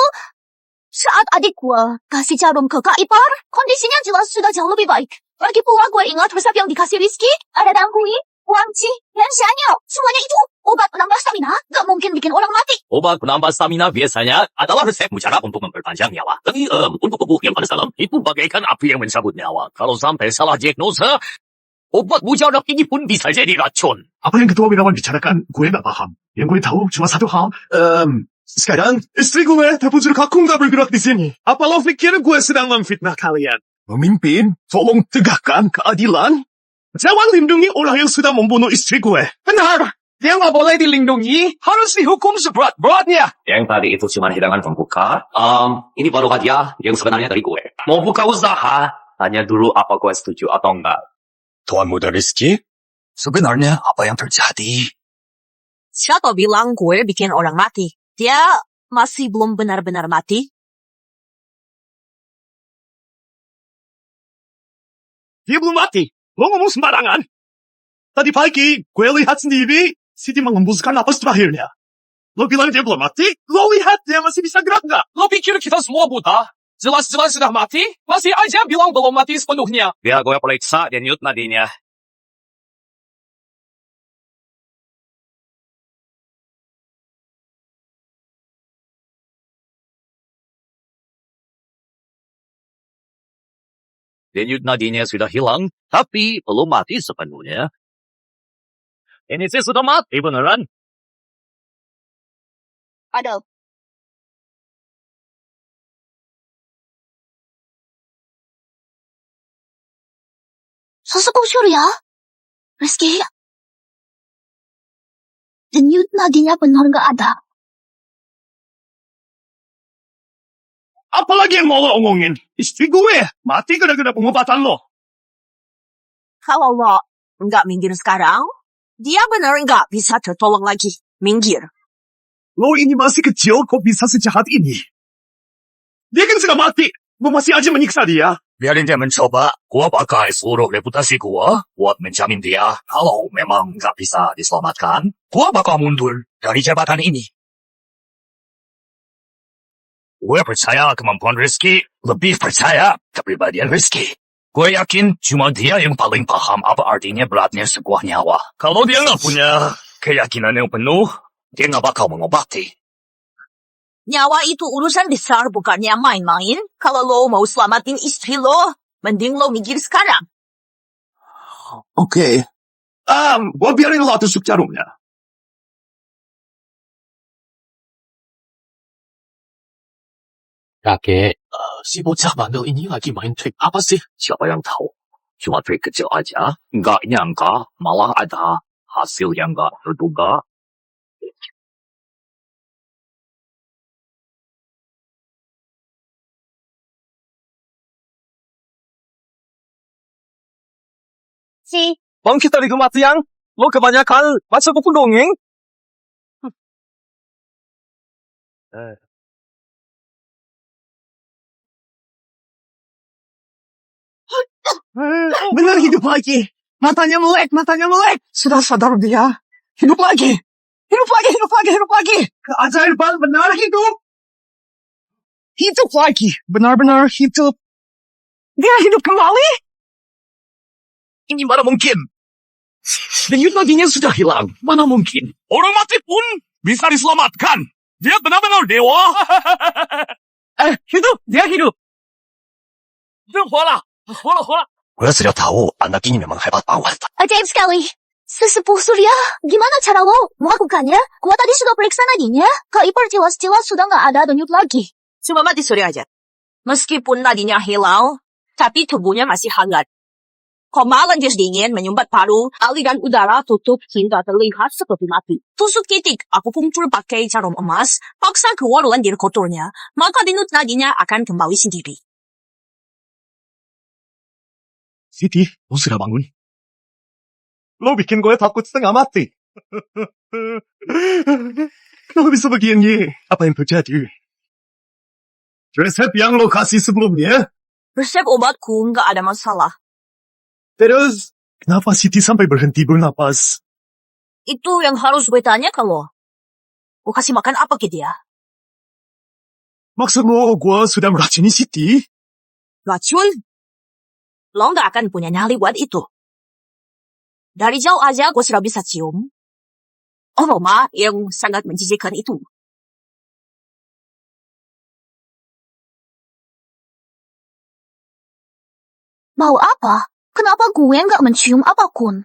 saat adik gue kasih jarum ke Kak Ipar, kondisinya jelas sudah jauh lebih baik. Lagi pula gue ingat resep yang dikasih Rizky, ada dangkui, wangci, dan sianyao. Semuanya itu obat penambah stamina, gak mungkin bikin orang mati. Obat penambah stamina biasanya adalah resep mujarab untuk memperpanjang nyawa. Tapi untuk tubuh yang pada dalam, itu bagaikan api yang mencabut nyawa. Kalau sampai salah diagnosa, obat mujarab ini pun bisa jadi racun. Apa yang Ketua Wirawan bicarakan, gue gak paham. Yang gue tahu cuma satu hal. Sekarang, istri gue terpujur kaku gak bergerak di sini. Apa lo pikir gue sedang memfitnah kalian? Pemimpin, tolong tegakkan keadilan. Jangan lindungi orang yang sudah membunuh istri gue. Benar! Dia nggak boleh dilindungi, harus dihukum seberat-beratnya. Yang tadi itu cuma hidangan pembuka. Ini baru hadiah yang sebenarnya dari gue. Mau buka usaha, tanya dulu apa gue setuju atau enggak. Tuan Muda Rizky? Sebenarnya apa yang terjadi? Siapa bilang gue bikin orang mati? Dia masih belum benar-benar mati. Dia belum mati. Lo ngomong sembarangan. Tadi pagi, gue lihat sendiri, Siti mengembuskan napas terakhirnya. Lo bilang dia belum mati? Lo lihat dia masih bisa gerak nggak? Lo pikir kita semua buta? Jelas-jelas sudah mati, masih aja bilang belum mati sepenuhnya. Biar gue periksa denyut nadinya. Denyut nadinya sudah hilang, tapi belum mati sepenuhnya. Ini sih sudah mati beneran. Ada. Sesepuh ya? Rizky. Denyut nadinya benar gak ada. Apalagi yang mau lo omongin? Istri gue mati gara-gara pengobatan lo. Kalau lo nggak minggir sekarang, dia benar nggak bisa tertolong lagi. Minggir. Lo ini masih kecil kok bisa sejahat ini? Dia kan sudah mati. Lo masih aja menyiksa dia. Biarin dia mencoba. Gua pakai seluruh reputasi gua buat menjamin dia. Kalau memang nggak bisa diselamatkan, gua bakal mundur dari jabatan ini. Gue percaya kemampuan Rizky, lebih percaya kepribadian Rizky. Gue yakin cuma dia yang paling paham apa artinya beratnya sebuah nyawa. Kalau dia nggak punya keyakinan yang penuh, dia nggak bakal mengobati. Nyawa itu urusan besar bukannya main-main. Kalau lo mau selamatin istri lo, mending lo minggir sekarang. Oke. Gue biarin lo tusuk jarumnya. Kakek, si bocah bandel ini lagi main trik apa sih? Siapa yang tahu? Cuma trik kecil aja, nggak nyangka malah ada hasil yang nggak terduga. Si, Bang kita di kematian, lo kebanyakan baca buku dongeng? Benar hidup lagi. Matanya melek. Sudah sadar dia. Hidup lagi. Hidup lagi. Keajaiban benar hidup. Hidup lagi. Benar-benar hidup. Dia hidup kembali. Ini mana mungkin? Denyut nadinya sudah hilang. Mana mungkin? Orang mati pun bisa diselamatkan. Dia benar-benar dewa. Hidup. Dia hidup. Hola. Gue sudah tahu anak ini memang hebat banget. ajaib sekali. Sesepuh Surya, gimana cara lo melakukannya? Gua tadi sudah periksa nadinya. Kak Ipar jelas-jelas sudah gak ada denyut lagi. Cuma mati suri aja. Meskipun nadinya hilang, tapi tubuhnya masih hangat. Kemarin dia dingin menyumbat paru, aliran udara tutup hingga terlihat seperti mati. Tusuk titik akupunktur pakai jarum emas, paksa keluar lendir kotornya, maka denyut nadinya akan kembali sendiri. Siti, lo sudah bangun? Lo bikin gue takut setengah mati. Kenapa bisa begini? Apa yang terjadi? Resep yang lo kasih sebelumnya? Resep obatku nggak ada masalah. Terus, kenapa Siti sampai berhenti bernapas? Itu yang harus gue tanya ke lo. Gue kasih makan apa ke dia? Maksud lo, gue sudah meracuni Siti? Racun? Lo nggak akan punya nyali buat itu. Dari jauh aja gue sudah bisa cium aroma yang sangat menjijikkan itu. Mau apa? Kenapa gue nggak mencium apapun?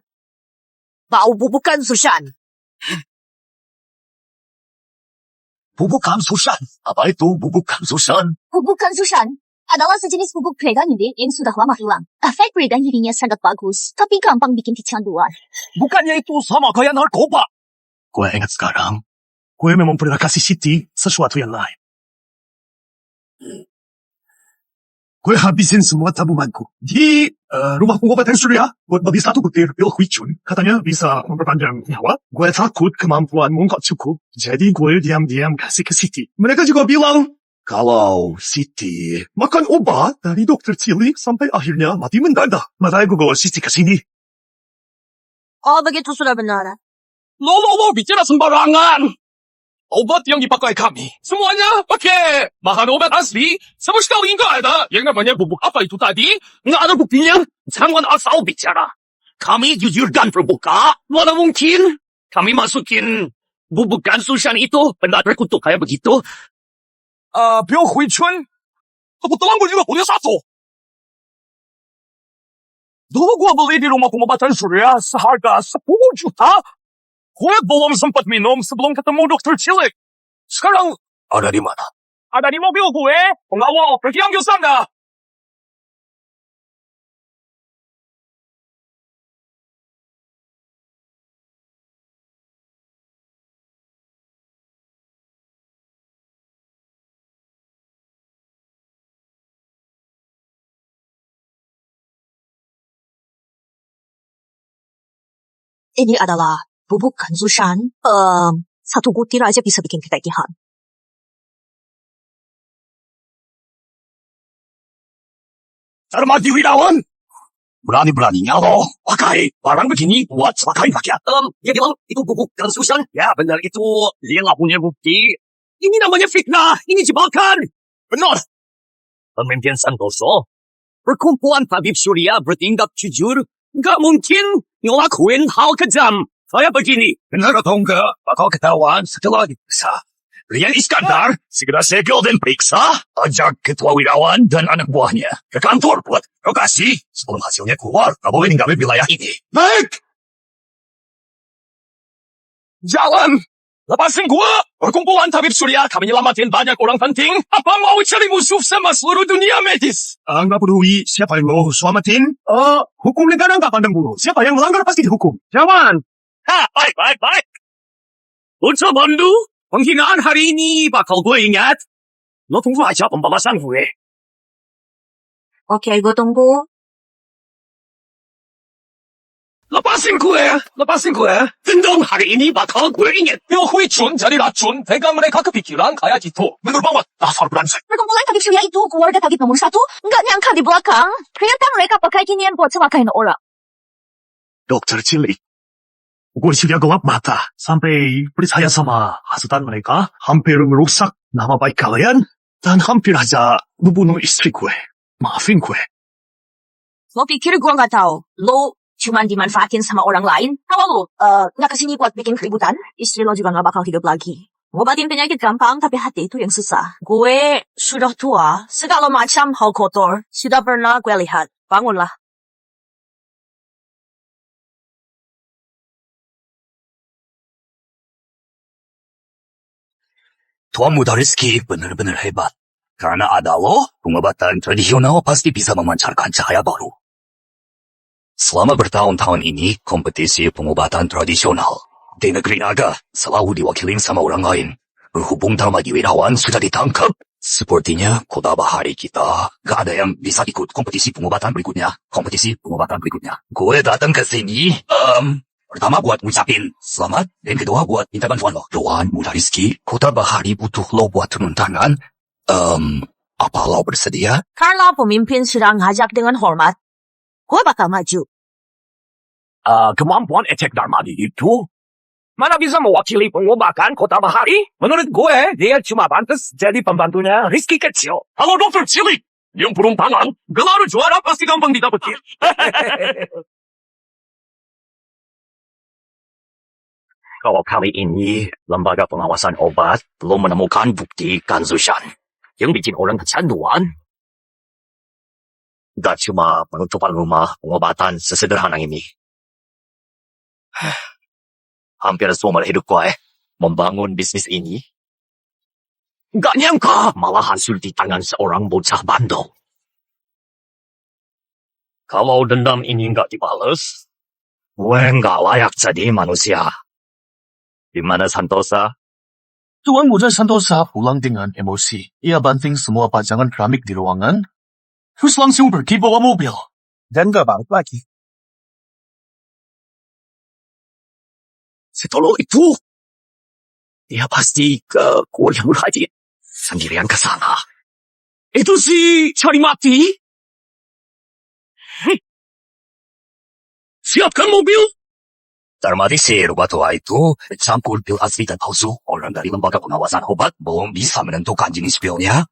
Bau bubukan Susan. Bubukan Susan? Apa itu bubukan Susan? Bubukan Susan adalah sejenis bubuk preganide yang sudah lama hilang. Efek preganidenya sangat bagus, tapi gampang bikin kecanduan. Bukannya itu sama kayak narkoba? Gue ingat sekarang, gue memang pernah kasih Siti sesuatu yang lain. Gue habisin semua tabunganku di rumah pengobatan surya buat beli 1 butir pil huicun. Katanya bisa memperpanjang nyawa. Gue takut kemampuanmu nggak cukup, jadi gue diam-diam kasih ke Siti. Mereka juga bilang, kalau Siti makan obat dari dokter cilik sampai akhirnya mati mendadak, makanya gue bawa Siti ke sini. Oh, begitu sudah benar. Lo bicara sembarangan. Obat yang dipakai kami, semuanya pakai bahan obat asli, sama sekali nggak ada yang namanya bubuk apa itu tadi, nggak ada buktinya. Jangan asal bicara. Kami jujur dan terbuka, mana mungkin kami masukin bubukan Susan itu benda terkutuk kayak begitu. Pil huicun, kebetulan gue juga punya 1. Dulu gue beli di rumah pengobatan surya seharga 10 juta. Gue belum sempat minum sebelum ketemu dokter cilik. Sekarang, ada di mana? Ada di mobil gue. Pengawal, pergi ambil sana. Ini adalah bubukan Susan. 1 butir aja bisa bikin ketagihan. Cermati Wirawan. Berani-beraninya lo pakai barang begini buat celakain rakyat. Dia bilang itu bubukan Susan. Ya benar itu. Dia nggak punya bukti. Ini namanya fitnah. Ini jebakan. Benar. Pemimpin Santoso. Perkumpulan tabib surya bertindak jujur. Nggak mungkin ngelakuin hal kejam. Saya begini. Benar atau enggak? Bakal ketahuan setelah diperiksa. Rian Iskandar, segera segel dan periksa. Ajak ketua Wirawan dan anak buahnya ke kantor buat lokasi. Sebelum hasilnya keluar, gak boleh ninggalin wilayah ini. Baik! Jalan! Lepasin gua! Perkumpulan tabib surya, kami nyelamatin banyak orang penting. Apa mau cari musuh sama seluruh dunia medis? Nggak peduli siapa yang mau selamatin. Hukum negara nggak pandang bulu. Siapa yang melanggar pasti dihukum. Jangan! Baik. Untuk bantu, penghinaan hari ini bakal gue ingat. Lo tunggu aja pembalasan gue. Oke, gue tunggu. Lepasin gue. Tendang hari ini bakal gue ingat. Pil huicun jadi racun, pegang mereka kepikiran kayak gitu. Bener banget, dasar brengsek. Perkumpulan tabib surya itu keluarga tabib nomor 1. Nggak nyangka di belakang. Ternyata mereka pakai ginian buat celakain orang. Dokter cilik. Gue sudah gelap mata. Sampai percaya sama hasutan mereka. Hampir merusak nama baik kalian. Dan hampir aja membunuh istri gue. Maafin gue. Lo pikir gue nggak tahu? Lo cuman dimanfaatin sama orang lain? Kalau lo nggak kesini buat bikin keributan, istri lo juga nggak bakal hidup lagi. Ngobatin penyakit gampang, tapi hati itu yang susah. Gue sudah tua, segala macam hal kotor sudah pernah gue lihat. Bangunlah. Tuan Muda Rizki benar-benar hebat. Karena ada lo, pengobatan tradisional pasti bisa memancarkan cahaya baru. Selama bertahun-tahun ini, kompetisi pengobatan tradisional di negeri naga selalu diwakili sama orang lain. Berhubung Darmadi Wirawan sudah ditangkap, sepertinya kota bahari kita gak ada yang bisa ikut kompetisi pengobatan berikutnya. Gue datang ke sini, pertama buat ngucapin selamat, dan kedua buat minta bantuan lo. Doan, Muda Rizky, kota bahari butuh lo buat turun tangan. Apa lo bersedia? Karena pemimpin sudah ngajak dengan hormat, gue bakal maju. Kemampuan Ecek Darmadi itu mana bisa mewakili pengobatan kota bahari? Menurut gue, dia cuma pantas jadi pembantunya Rizky kecil. Halo dokter cilik, yang turun tangan, gelar juara pasti gampang didapetin. Kalau kali ini, lembaga pengawasan obat belum menemukan bukti kanzushan yang bikin orang kecanduan. Gak cuma penutupan rumah pengobatan sesederhana ini. Hampir seumur hidup gue membangun bisnis ini. Gak nyangka malah hasil di tangan seorang bocah bandel. Kalau dendam ini gak dibales, gue gak layak jadi manusia. Gimana Santosa? Tuan Muda Santosa pulang dengan emosi. Ia banting semua pajangan keramik di ruangan, terus langsung pergi bawa mobil. Dan gak balik lagi. Setolo itu, dia pasti ke Kuryang Raja sendirian ke sana. Itu si cari mati. Siapkan mobil. Darmadi si rubah tua itu campur pil asli dan palsu. Orang dari lembaga pengawasan obat belum bisa menentukan jenis pilnya.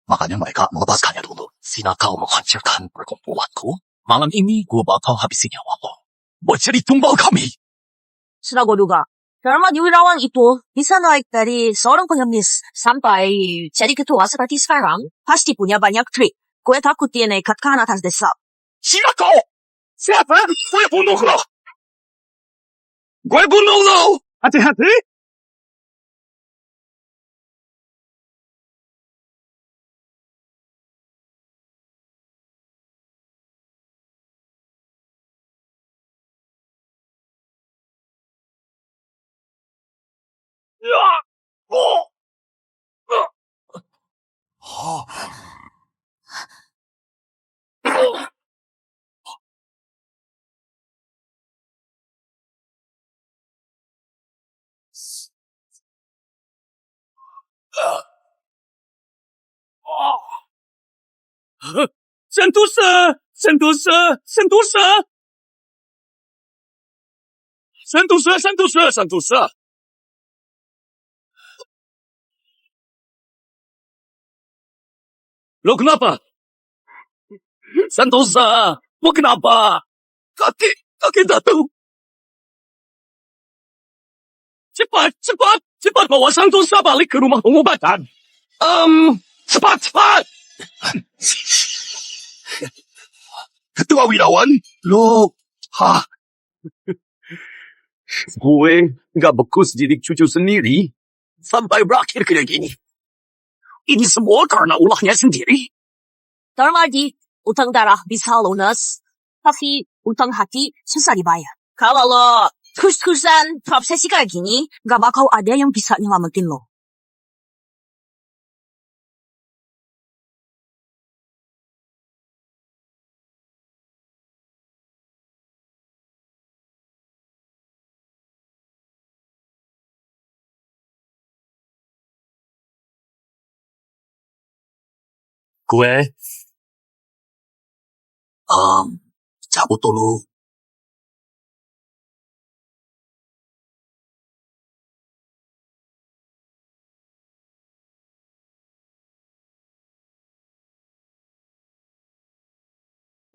Makanya mereka melepaskannya dulu. Sina kau menghancurkan perkumpulanku. Malam ini gue bakal habisin nyawa lo. Buat jadi tumbal kami. Sudah gue duga, Darmadi Wirawan itu bisa naik dari seorang pengemis sampai jadi ketua seperti sekarang, pasti punya banyak trik. Gue takut dia nekat ke atas desa. Sina kau! Siapa? Gue bunuh lo! Gue bunuh lo! Hati-hati! Sentosa! Sentosa! Sentosa! Sentosa! Sentosa! Sentosa! Lo kenapa? Sentosa! Lo kenapa? Kakek datang. Cepat bawa Sentosa balik ke rumah pengobatan. Cepat. Ketua Wirawan, lo... Gue gak bekus jadi cucu sendiri sampai berakhir kayak gini. Ini semua karena ulahnya sendiri. Darmadi, utang darah bisa lunas, tapi utang hati susah dibayar. Kalau lo terus-terusan terobsesi kayak gini, gak bakal ada yang bisa nyelamatin lo. Gue cabut dulu.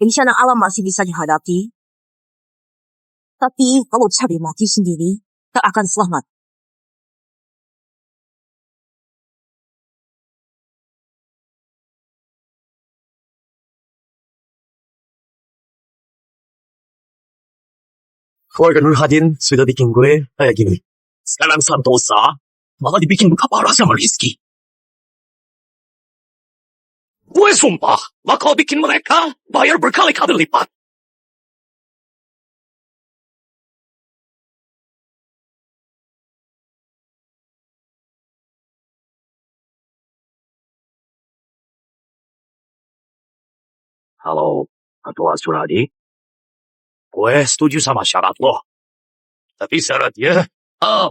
Bencana alam masih bisa dihadapi, tapi kalau cari mati sendiri, tak akan selamat. keluarga Nurhadin sudah bikin gue kayak gini. Sekarang Santosa malah dibikin buka parah sama Rizky. Gue sumpah bakal bikin mereka bayar berkali-kali lipat. Halo, Ketua Suradi. Gue setuju sama syarat lo. Tapi syaratnya,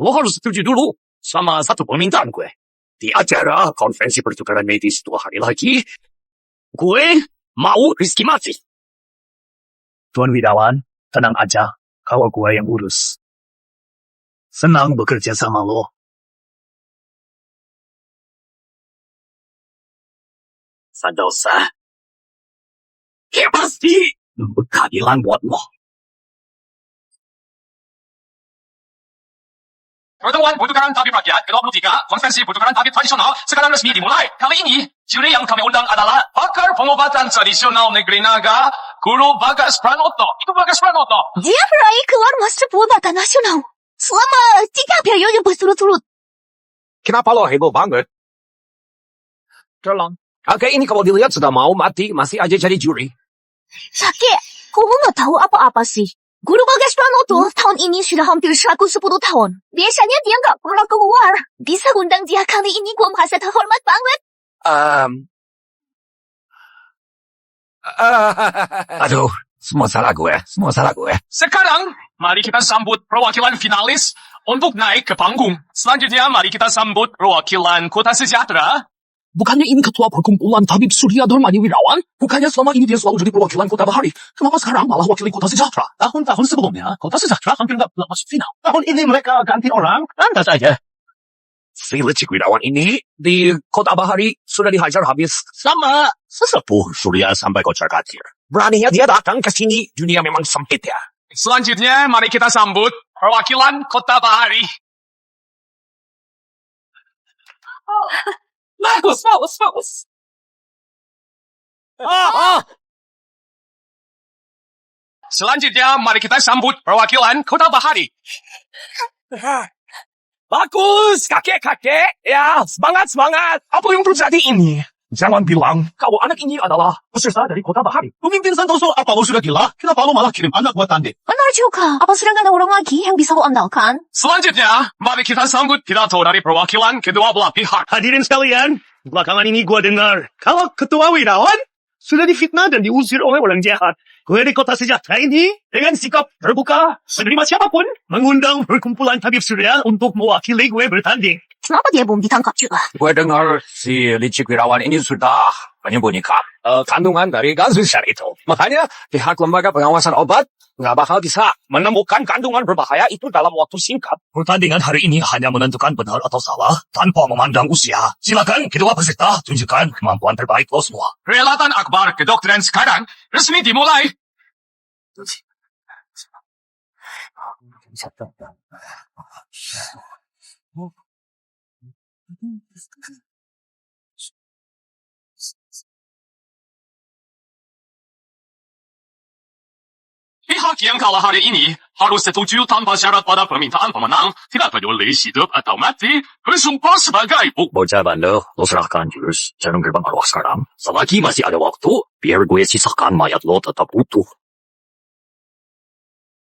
lo harus setuju dulu sama satu permintaan gue. Di acara konferensi pertukaran medis 2 hari lagi, gue mau Rizky mati. Tuan Widawan, tenang aja. Kalau gue yang urus. Senang bekerja sama lo. Sandosa. Ya pasti keadilan buat lo. Pertemuan pertukaran tabib rakyat ke-23, konferensi pertukaran tabib tradisional sekarang resmi dimulai. Kali ini, juri yang kami undang adalah pakar pengobatan tradisional negeri Naga, Guru Bagas Pranoto. Itu Bagas Pranoto. Dia meraih keluar Master Pengobatan Nasional selama 3 periode berturut-turut. Kenapa lo heboh banget? Tolong. Oke, ini kalau dilihat sudah mau mati, masih aja jadi juri. Sake, kamu nggak tahu apa-apa sih. Guru Bagas Pranoto tahun ini sudah hampir 110 tahun. Biasanya dia nggak pernah keluar. Bisa undang dia kali ini, gue merasa terhormat banget. Aduh, semua salah gue. Sekarang, mari kita sambut perwakilan finalis untuk naik ke panggung. Selanjutnya, mari kita sambut perwakilan Kota Sejahtera. Bukannya ini ketua perkumpulan Tabib Surya Dharmadi Wirawan? Bukannya selama ini dia selalu jadi perwakilan Kota Bahari? Kenapa sekarang malah wakili Kota Sejahtera? Tahun-tahun sebelumnya, Kota Sejahtera hampir nggak masuk final. Tahun ini mereka ganti orang, lantas aja. Si licik Wirawan ini di Kota Bahari sudah dihajar habis sama sesepuh Surya sampai kocar kacir. Beraninya dia datang ke sini, dunia memang sempit ya. Selanjutnya, mari kita sambut perwakilan Kota Bahari. Bagus. Selanjutnya, mari kita sambut perwakilan Kota Bahari. Bagus, kakek. Ya, semangat. Apa yang terjadi ini? Jangan bilang kalau anak ini adalah peserta dari Kota Bahari. Pemimpin Santoso, apa lo sudah gila? Kenapa lo malah kirim anak buat tanding? Benar juga. Apa sudah nggak ada orang lagi yang bisa lo andalkan? Selanjutnya, mari kita sambut pidato dari perwakilan kedua belah pihak. Hadirin sekalian, belakangan ini gue dengar kalau Ketua Wirawan sudah difitnah dan diusir oleh orang jahat. Gue di Kota Sejahtera ini dengan sikap terbuka menerima siapapun mengundang perkumpulan Tabib Surya untuk mewakili gue bertanding. Kenapa dia belum ditangkap juga? Gue dengar si licik Wirawan ini sudah menyembunyikan kandungan dari gas besar itu. Makanya pihak lembaga pengawasan obat nggak bakal bisa menemukan kandungan berbahaya itu dalam waktu singkat. Pertandingan hari ini hanya menentukan benar atau salah tanpa memandang usia. Silakan kedua peserta tunjukkan kemampuan terbaik lo semua. Perhelatan akbar kedokteran sekarang resmi dimulai. Pihak yang kalah hari ini harus setuju tanpa syarat pada permintaan pemenang, tidak peduli hidup atau mati, bersumpah sebagai bukti. Bocah bandel, lo serahkan jurus jarum gerbang arwah sekarang. Selagi masih ada waktu, biar gue sisakan mayat lo tetap utuh.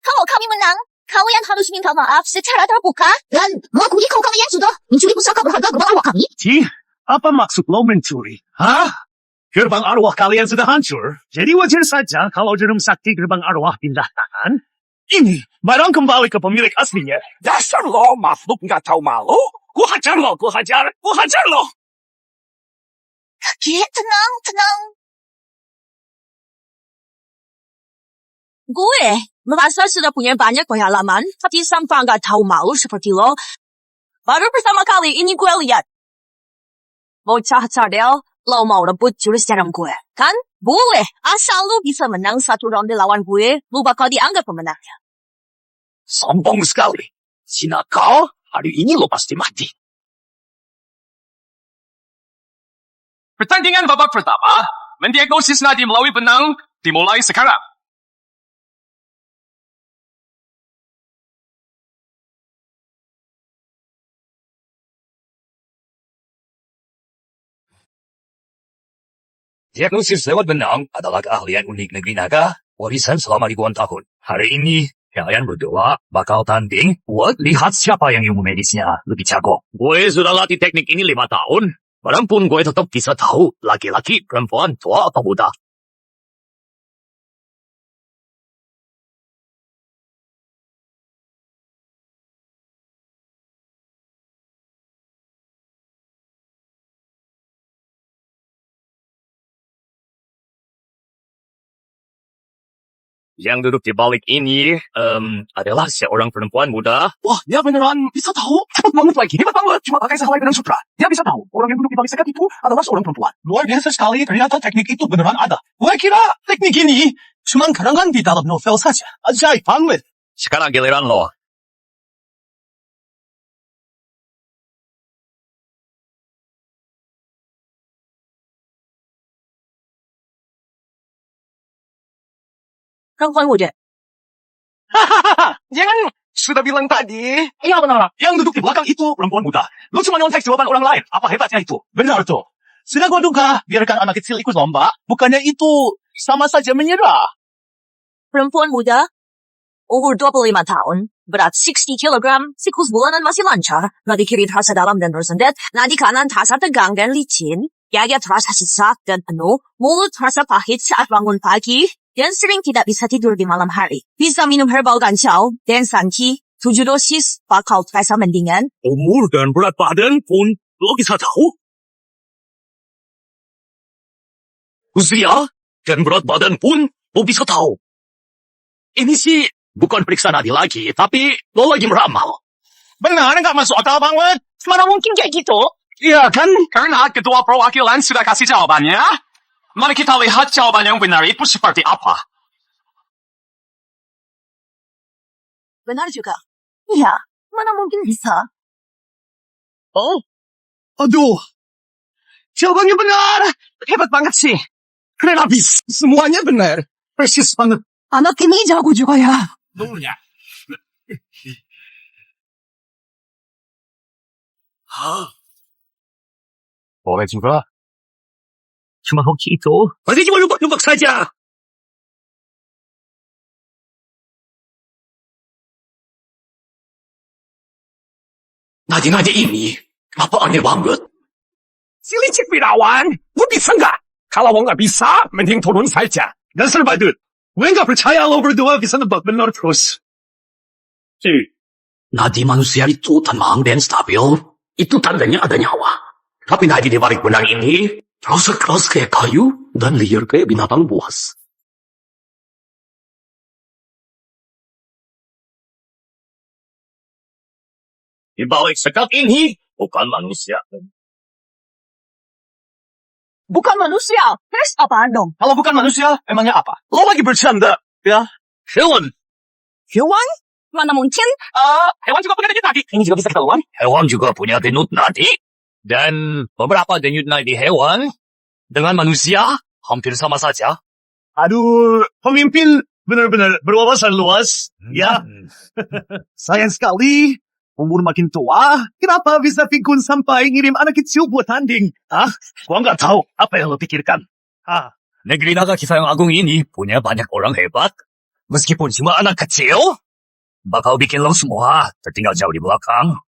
Kalau kami menang, kalian harus minta maaf secara terbuka dan mengakui kalau kalian sudah mencuri pusaka berharga gerbang arwah kami. Cih, apa maksud lo mencuri? Hah? Gerbang arwah kalian sudah hancur, jadi wajar saja kalau jarum sakti gerbang arwah pindah tangan. Ini barang kembali ke pemilik aslinya. Dasar lo makhluk nggak tahu malu. Gua hajar lo. Kakek, tenang. Gue merasa sudah punya banyak pengalaman, tapi sampai nggak tahu malu seperti lo. Baru pertama kali ini gue lihat. Bocah Sardel, lo mau rebut jurus jarum gue, kan? Boleh, asal lo bisa menang satu ronde lawan gue, lo bakal dianggap pemenangnya. Sombong sekali. Si nakal, hari ini lo pasti mati. Pertandingan babak pertama, mendiagnosis nadi melalui benang, dimulai sekarang. Diagnosis lewat benang adalah keahlian unik negeri Naga, warisan selama ribuan tahun. Hari ini, kalian berdua bakal tanding buat lihat siapa yang ilmu medisnya lebih jago. Gue sudah latih teknik ini 5 tahun. Walaupun gue tetap bisa tahu laki-laki, perempuan, tua atau muda. Yang duduk di balik ini adalah seorang perempuan muda. Wah, dia beneran bisa tahu. Hebat banget lagi, hebat banget. Cuma pakai sehelai benang sutra. Dia bisa tahu orang yang duduk di balik sekat itu adalah seorang perempuan. Luar biasa sekali, ternyata teknik itu beneran ada. Gue kira teknik ini cuma karangan di dalam novel saja. Ajaib banget. Sekarang giliran lo. Perempuan muda. Jangan sudah bilang tadi. Iya benar. Yang duduk di belakang itu perempuan muda. Lu cuma nyontek jawaban orang lain. Apa hebatnya itu? Benar tuh. Sudah gue duga, biarkan anak kecil ikut lomba. Bukannya itu sama saja menyerah. Perempuan muda. Umur 25 tahun. Berat 60 kilogram. Siklus bulanan masih lancar. Nadi kiri terasa dalam dan bersendet. Nadi kanan terasa tegang dan licin. Dada terasa sesak dan penuh. Mulut terasa pahit saat bangun pagi. Dan sering tidak bisa tidur di malam hari. Bisa minum herbal gancau dan sangki. 7 dosis bakal terasa mendingan. Umur dan berat badan pun lo bisa tahu. Usia dan berat badan pun lo bisa tahu. Ini sih bukan periksa nadi lagi, tapi lo lagi meramal. Benar, nggak masuk akal banget. Mana mungkin kayak gitu? Iya kan, karena ketua perwakilan sudah kasih jawabannya. Mari kita lihat jawaban yang benar itu seperti apa. Benar juga. Iya, mana mungkin bisa. Oh? Aduh. Jawabannya benar. Hebat banget sih. Keren abis. Semuanya benar. Persis banget. Anak ini jago juga ya. Tunggunya. Boleh juga. Cuma hoki itu. Masih cuma lubak-lubak saja. Nadi-nadi ini, kenapa aneh banget? Si licik Wirawan, lu bisa nggak? Kalau lo nggak bisa, mending turun saja. Dasar badut. Gue nggak percaya lo berdua bisa nebak benar terus. Nadi manusia itu tenang dan stabil. Itu tandanya ada nyawa. Tapi nadi di balik benang ini, terasa keras kayak kayu dan liar kayak binatang buas. Di balik sekat ini, bukan manusia. Bukan manusia. Terus apaan dong? Kalau bukan manusia, emangnya apa? Lo lagi bercanda. Ya. Hewan. Hewan? Mana mungkin? Hewan juga punya denyut nadi. Ini juga bisa ketahuan. Hewan juga punya denyut nadi. Dan beberapa denyut nadi hewan dengan manusia hampir sama saja. Aduh, pemimpin benar-benar berwawasan luas. Ya. Sayang sekali. Umur makin tua, kenapa bisa pikun sampai ngirim anak kecil buat tanding? Gua nggak tahu apa yang lo pikirkan. Negeri Naga Kisah yang Agung ini punya banyak orang hebat. Meskipun cuma anak kecil, bakal bikin lo semua tertinggal jauh di belakang.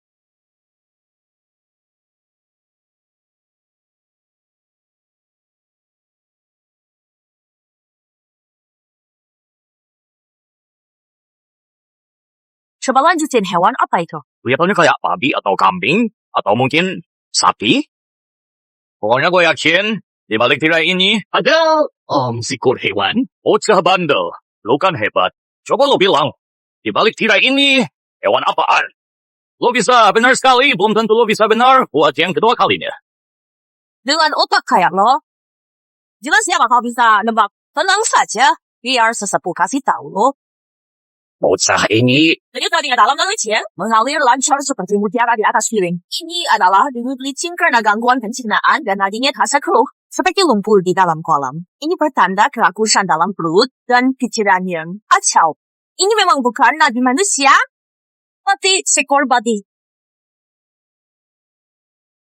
Coba lanjutin hewan apa itu? Kelihatannya kayak babi atau kambing, atau mungkin sapi. Pokoknya gue yakin, di balik tirai ini ada sikur hewan. Bocah bandel, lo kan hebat. Coba lo bilang, di balik tirai ini hewan apaan? Lo bisa benar sekali, belum tentu lo bisa benar buat yang kedua kalinya. Dengan otak kayak lo, jelasnya bakal bisa nebak. Tenang saja, biar sesepuh kasih tahu lo. Bocah ini Denyut nadinya dalam dan licin, mengalir lancar seperti mutiara di atas piring. Ini adalah denyut licin karena gangguan pencernaan dan nadinya terasa keruh, seperti lumpur di dalam kolam. Ini pertanda kerakusan dalam perut dan pikiran yang kacau. Ini memang bukan nadi manusia, tapi seekor babi.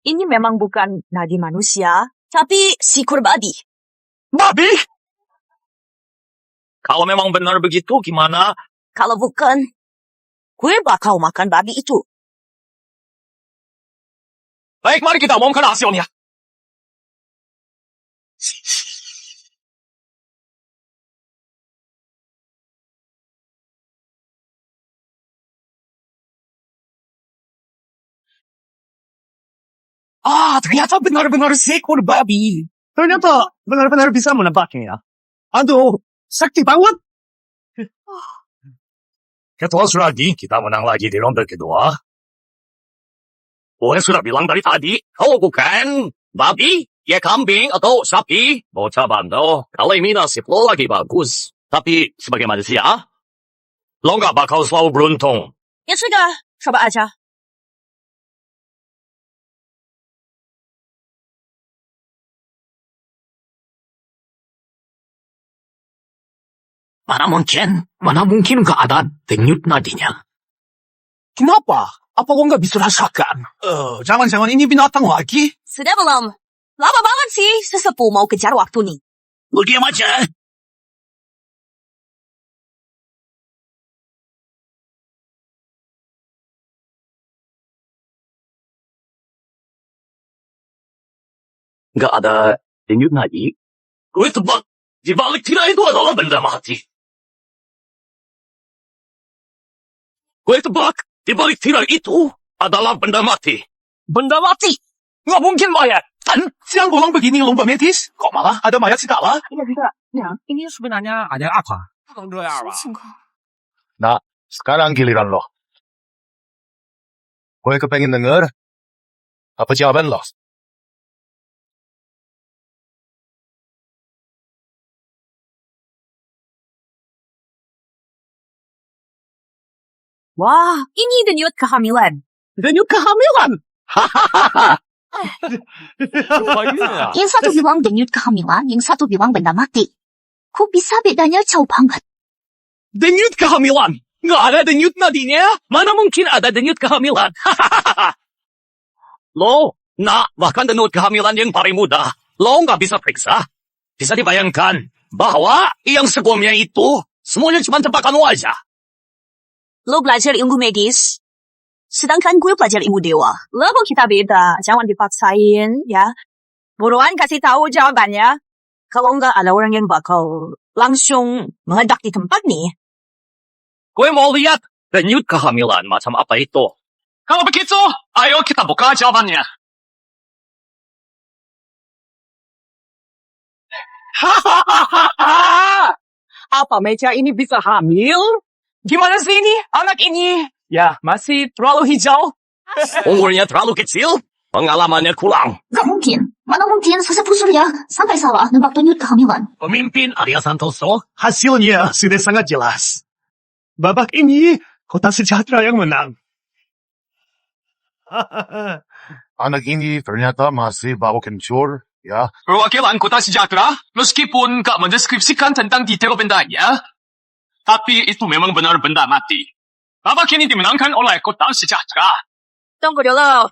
Ini memang bukan nadi manusia, tapi seekor babi. Babi? kalau memang benar begitu gimana? Kalau bukan, gue bakal makan babi itu. Baik, mari kita umumkan hasilnya. Ternyata benar-benar seekor babi. Ternyata benar-benar bisa menebaknya. Aduh, sakti banget. Ketua Suradi, kita menang lagi di ronde kedua. Gue sudah bilang dari tadi, kalau bukan babi, ya kambing atau sapi, bocah bandel, kalau ini nasib lo lagi bagus. Tapi sebagai manusia, lo nggak bakal selalu beruntung. Ya sudah, coba aja. Mana mungkin nggak ada denyut nadinya. Kenapa? Apa lo nggak bisa rasakan? Jangan-jangan ini binatang lagi? Sudah belum? Lama banget sih, sesepuh mau kejar waktu nih. Lo diam aja. Nggak ada denyut nadi. Gue tebak, di balik tirai itu adalah benda mati. Gue tebak, di balik tirai itu adalah benda mati. Benda mati? Nggak mungkin mayat. Kan siang bolong begini lomba medis, kok malah ada mayat segala? Iya juga. Ya, ini sebenarnya Ada apa? Nah, sekarang giliran lo. Gue kepengen denger apa jawaban lo. Wah, ini denyut kehamilan. Denyut kehamilan? Yang satu bilang denyut kehamilan, yang satu bilang benda mati. Kok bisa bedanya jauh banget? Denyut kehamilan? Nggak ada denyut nadinya? Mana mungkin ada denyut kehamilan? Lo, bahkan denyut kehamilan yang paling mudah, lo nggak bisa periksa. Bisa dibayangkan bahwa yang sebelumnya itu semuanya cuma tebakan lo aja. Lo belajar ilmu medis, sedangkan gue belajar ilmu dewa. Level kita beda, jangan dipaksain ya. Buruan kasih tahu jawabannya. Kalau enggak ada orang yang bakal langsung meledak di tempat nih. Gue mau lihat denyut kehamilan macam apa itu. Kalau begitu, ayo kita buka jawabannya. apa meja ini bisa hamil? Gimana sih ini? Anak ini? Ya, masih terlalu hijau. Umurnya terlalu kecil, pengalamannya kurang. Gak mungkin. Mana mungkin sesepuh Surya sampai salah nebak denyut kehamilan. Pemimpin Arya Santoso, hasilnya sudah sangat jelas. Babak ini, Kota Sejahtera yang menang. Anak ini ternyata masih bawa kencur, ya. Perwakilan Kota Sejahtera, meskipun gak mendeskripsikan tentang detail bendanya, tapi itu memang benar benda mati. Babak ini dimenangkan oleh Kota Sejahtera. Tunggu dulu.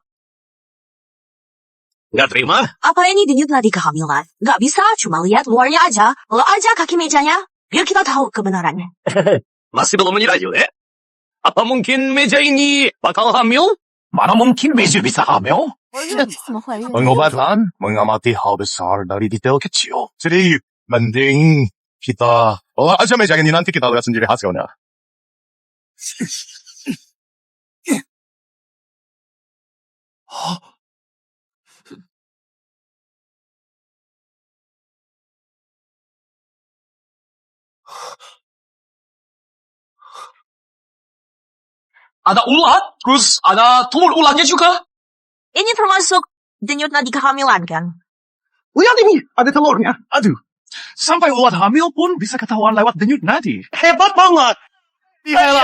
Nggak terima? Apa ini denyut nadi kehamilan? Nggak bisa, cuma lihat luarnya aja. Lo aja kaki mejanya, biar kita tahu kebenarannya. Masih belum menyerah juga? Apa mungkin meja ini bakal hamil? Mana mungkin meja bisa hamil? Pengobatan mengamati hal besar dari detail kecil. Jadi, mending kita bawa aja meja ini, nanti kita lihat sendiri hasilnya. Ada ulat, terus ada telur ulatnya juga. Ini termasuk denyut nadi kehamilan kan? Lihat ini, ada telurnya. Aduh, sampai ulat hamil pun bisa ketahuan lewat denyut nadi. Hebat banget.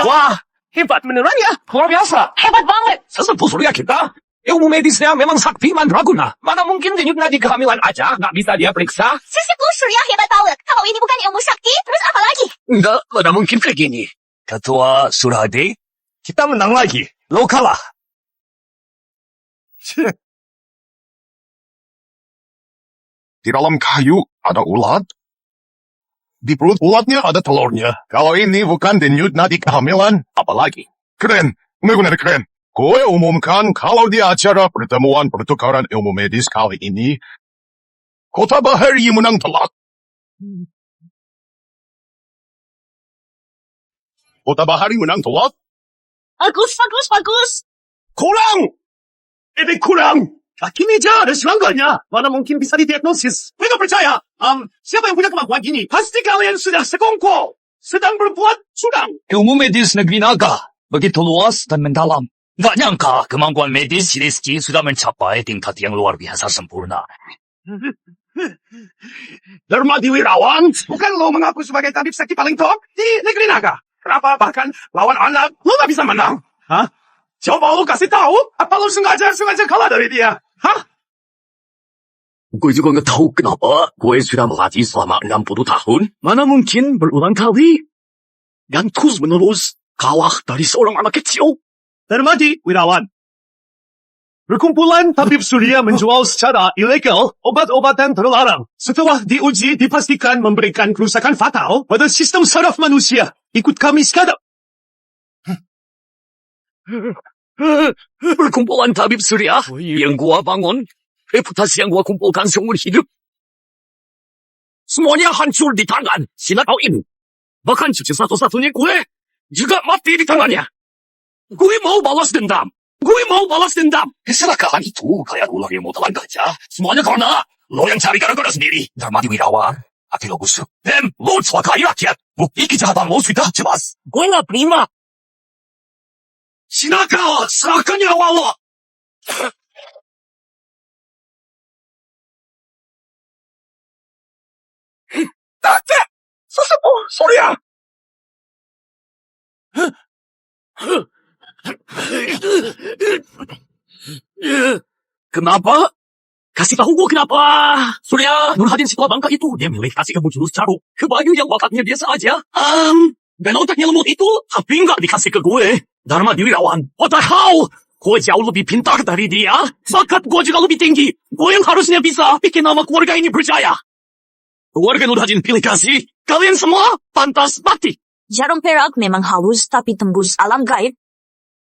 Wah, hebat beneran ya. Luar biasa. Hebat banget. Sesepuh Surya kita, ilmu medisnya memang sakti mandraguna. Mana mungkin denyut nadi kehamilan aja nggak bisa dia periksa? Sesepuh Surya hebat banget. Kalau ini bukan ilmu sakti, terus apa lagi? Enggak, mana mungkin kayak gini. Ketua Suradi, kita menang lagi. Lo kalah. Di dalam kayu ada ulat. Di perut ulatnya ada telurnya. Kalau ini bukan denyut nadi kehamilan, apalagi? Keren, benar-benar keren. Gue umumkan kalau di acara pertemuan pertukaran ilmu medis kali ini, Kota Bahari menang telak. Kota Bahari menang telak? Bagus. Kurang! Ini kurang! Kaki meja ada serangkanya. Mana mungkin bisa didiagnosis? Gue gak percaya. Siapa yang punya kemampuan gini? Pasti kalian sudah sekongkol. sedang berbuat curang. Ilmu medis negeri naga begitu luas dan mendalam. Gak nyangka kemampuan medis Rizky sudah mencapai tingkat yang luar biasa sempurna. Darmadi Wirawan, bukan lo mengaku sebagai tabib sakti paling top di negeri naga. Kenapa bahkan lawan anak lo gak bisa menang? Hah? Coba lo kasih tahu, apa lo sengaja kalah dari dia? Hah? Gue juga gak tahu kenapa gue sudah melatih selama 60 tahun. Mana mungkin berulang kali. Dan terus menerus kalah dari seorang anak kecil. Darmadi Wirawan. Perkumpulan tabib surya menjual secara ilegal obat-obatan terlarang. Setelah diuji dipastikan memberikan kerusakan fatal pada sistem saraf manusia. Ikut kami sekarang. Perkumpulan tabib surya yang gua bangun, reputasi yang gua kumpulkan seumur hidup, semuanya hancur di tangan Sinatau ini. Bahkan cucu satu-satunya gue juga mati di tangannya. Gue mau balas dendam. Keserakahan itu kayak ular yang mau telan gajah. Semuanya karena lo yang cari gara-gara sendiri. Darmadi Wirawan, hati lo busuk. Dan lo celakai rakyat. Bukti kejahatan lo sudah jelas. Gue gak terima. Sinaka, serahkan nyawa lo. Kakek! Sesepuh surya! Kenapa? Kasih tahu gue kenapa. Surya, Nurhadin si tua bangka itu, dia milih kasih kamu jurus jarum ke Bayu yang bakatnya biasa aja. Dan otaknya lemot itu, tapi nggak dikasih ke gue. Darmadi Wirawan, what the hell? Gue jauh lebih pintar dari dia. Bakat gue juga lebih tinggi. Gue yang harusnya bisa bikin nama keluarga ini berjaya. Keluarga Nurhadin pilih kasih. Kalian semua pantas mati. Jarum perak memang halus tapi tembus alam gaib.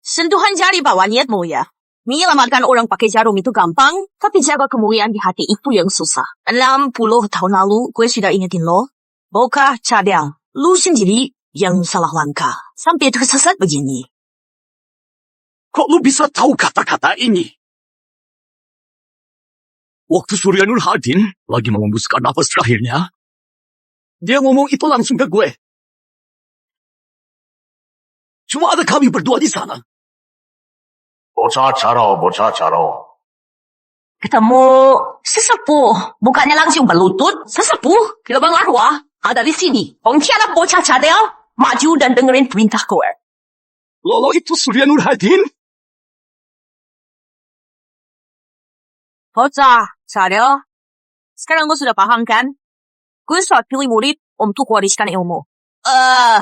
Sentuhan jari bawa niat mulia. Menyelamatkan orang pakai jarum itu gampang, tapi jaga kemuliaan di hati itu yang susah. 60 tahun lalu, gue sudah ingetin lo. Boka cadel, lu sendiri yang salah langkah. Sampai tersesat begini. Kok lu bisa tahu kata-kata ini? Waktu Surya Nurhadin lagi mengembuskan nafas terakhirnya, dia ngomong itu langsung ke gue. Cuma ada kami berdua di sana. Bocah caro. Ketemu sesepuh, bukannya langsung berlutut. Sesepuh, gerbang arwah, ada di sini. Pengkhianat bocah cadel, maju dan dengerin perintah gue. Lolo itu Surya Nurhadin? Bocah cadel, sekarang lo sudah paham kan? Gue sudah pilih murid untuk wariskan ilmu.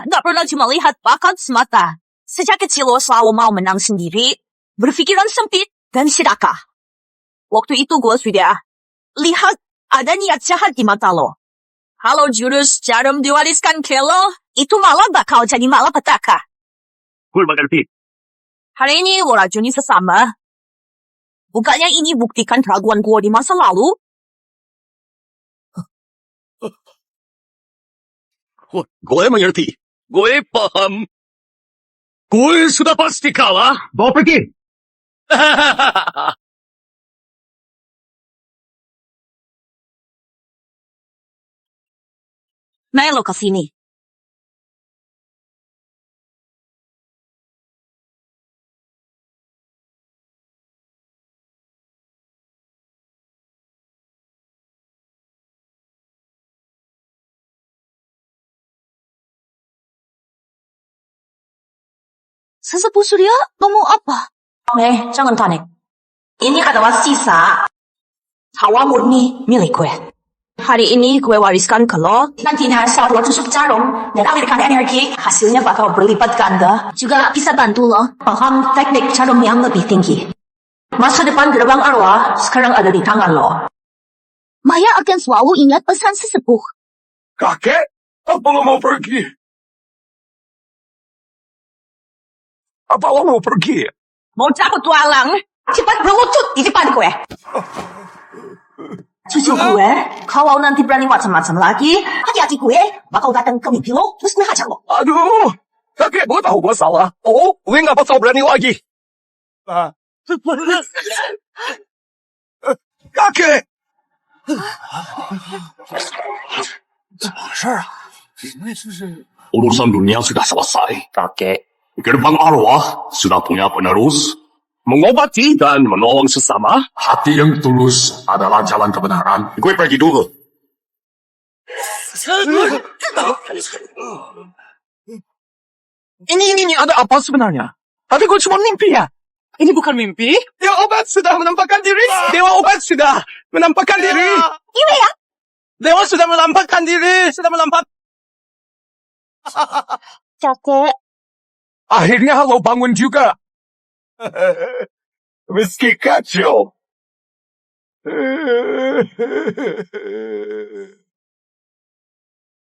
Gak pernah cuma lihat bakat semata. Sejak kecil lo selalu mau menang sendiri, berpikiran sempit dan serakah. Waktu itu gue sudah lihat ada niat jahat di mata lo. Kalau jurus jarum diwariskan ke lo, itu malah bakal jadi malapetaka. Gue mengerti. Hari ini lo racuni sesama. Bukannya ini buktikan keraguan gue di masa lalu? Gue mengerti. Gue paham. Gue sudah pasti kalah. Bawa pergi! Naik lo ke sini. Sesepuh Surya, lo mau apa? Jangan panik. Ini adalah sisa hawa murni milik gue. Hari ini gue wariskan ke lo. Nantinya saat lo tusuk jarum dan alirkan energi, hasilnya bakal berlipat ganda. Juga bisa bantu lo paham teknik jarum yang lebih tinggi. Masa depan gerbang arwah sekarang ada di tangan lo. Maya akan selalu ingat pesan sesepuh. Kakek, apa lo mau pergi? Apa lo mau pergi? Mau cabut tualang, cepat berlutut di depan gue. Cucu gue, kalau nanti berani macam-macam lagi, hati-hati gue bakal datang ke mimpi lo, terus gue hajar lo. Aduh, kakek, gue tahu gue salah. Oh, gue gak bakal berani lagi. Kakek! 怎么回事啊？里面这是 urusan dunia sudah selesai. Kakek, Gerbang arwah sudah punya penerus. Mengobati dan menolong sesama. Hati yang tulus adalah jalan kebenaran. Gue pergi dulu. Ini ada apa sebenarnya? Tapi gue cuma mimpi ya? Ini bukan mimpi? Dewa obat sudah menampakkan diri. Dewa obat sudah menampakkan diri. Gimana ya? Dewa sudah menampakkan diri. Sudah menampak. Kakek, Akhirnya lo bangun juga. Meski kacau.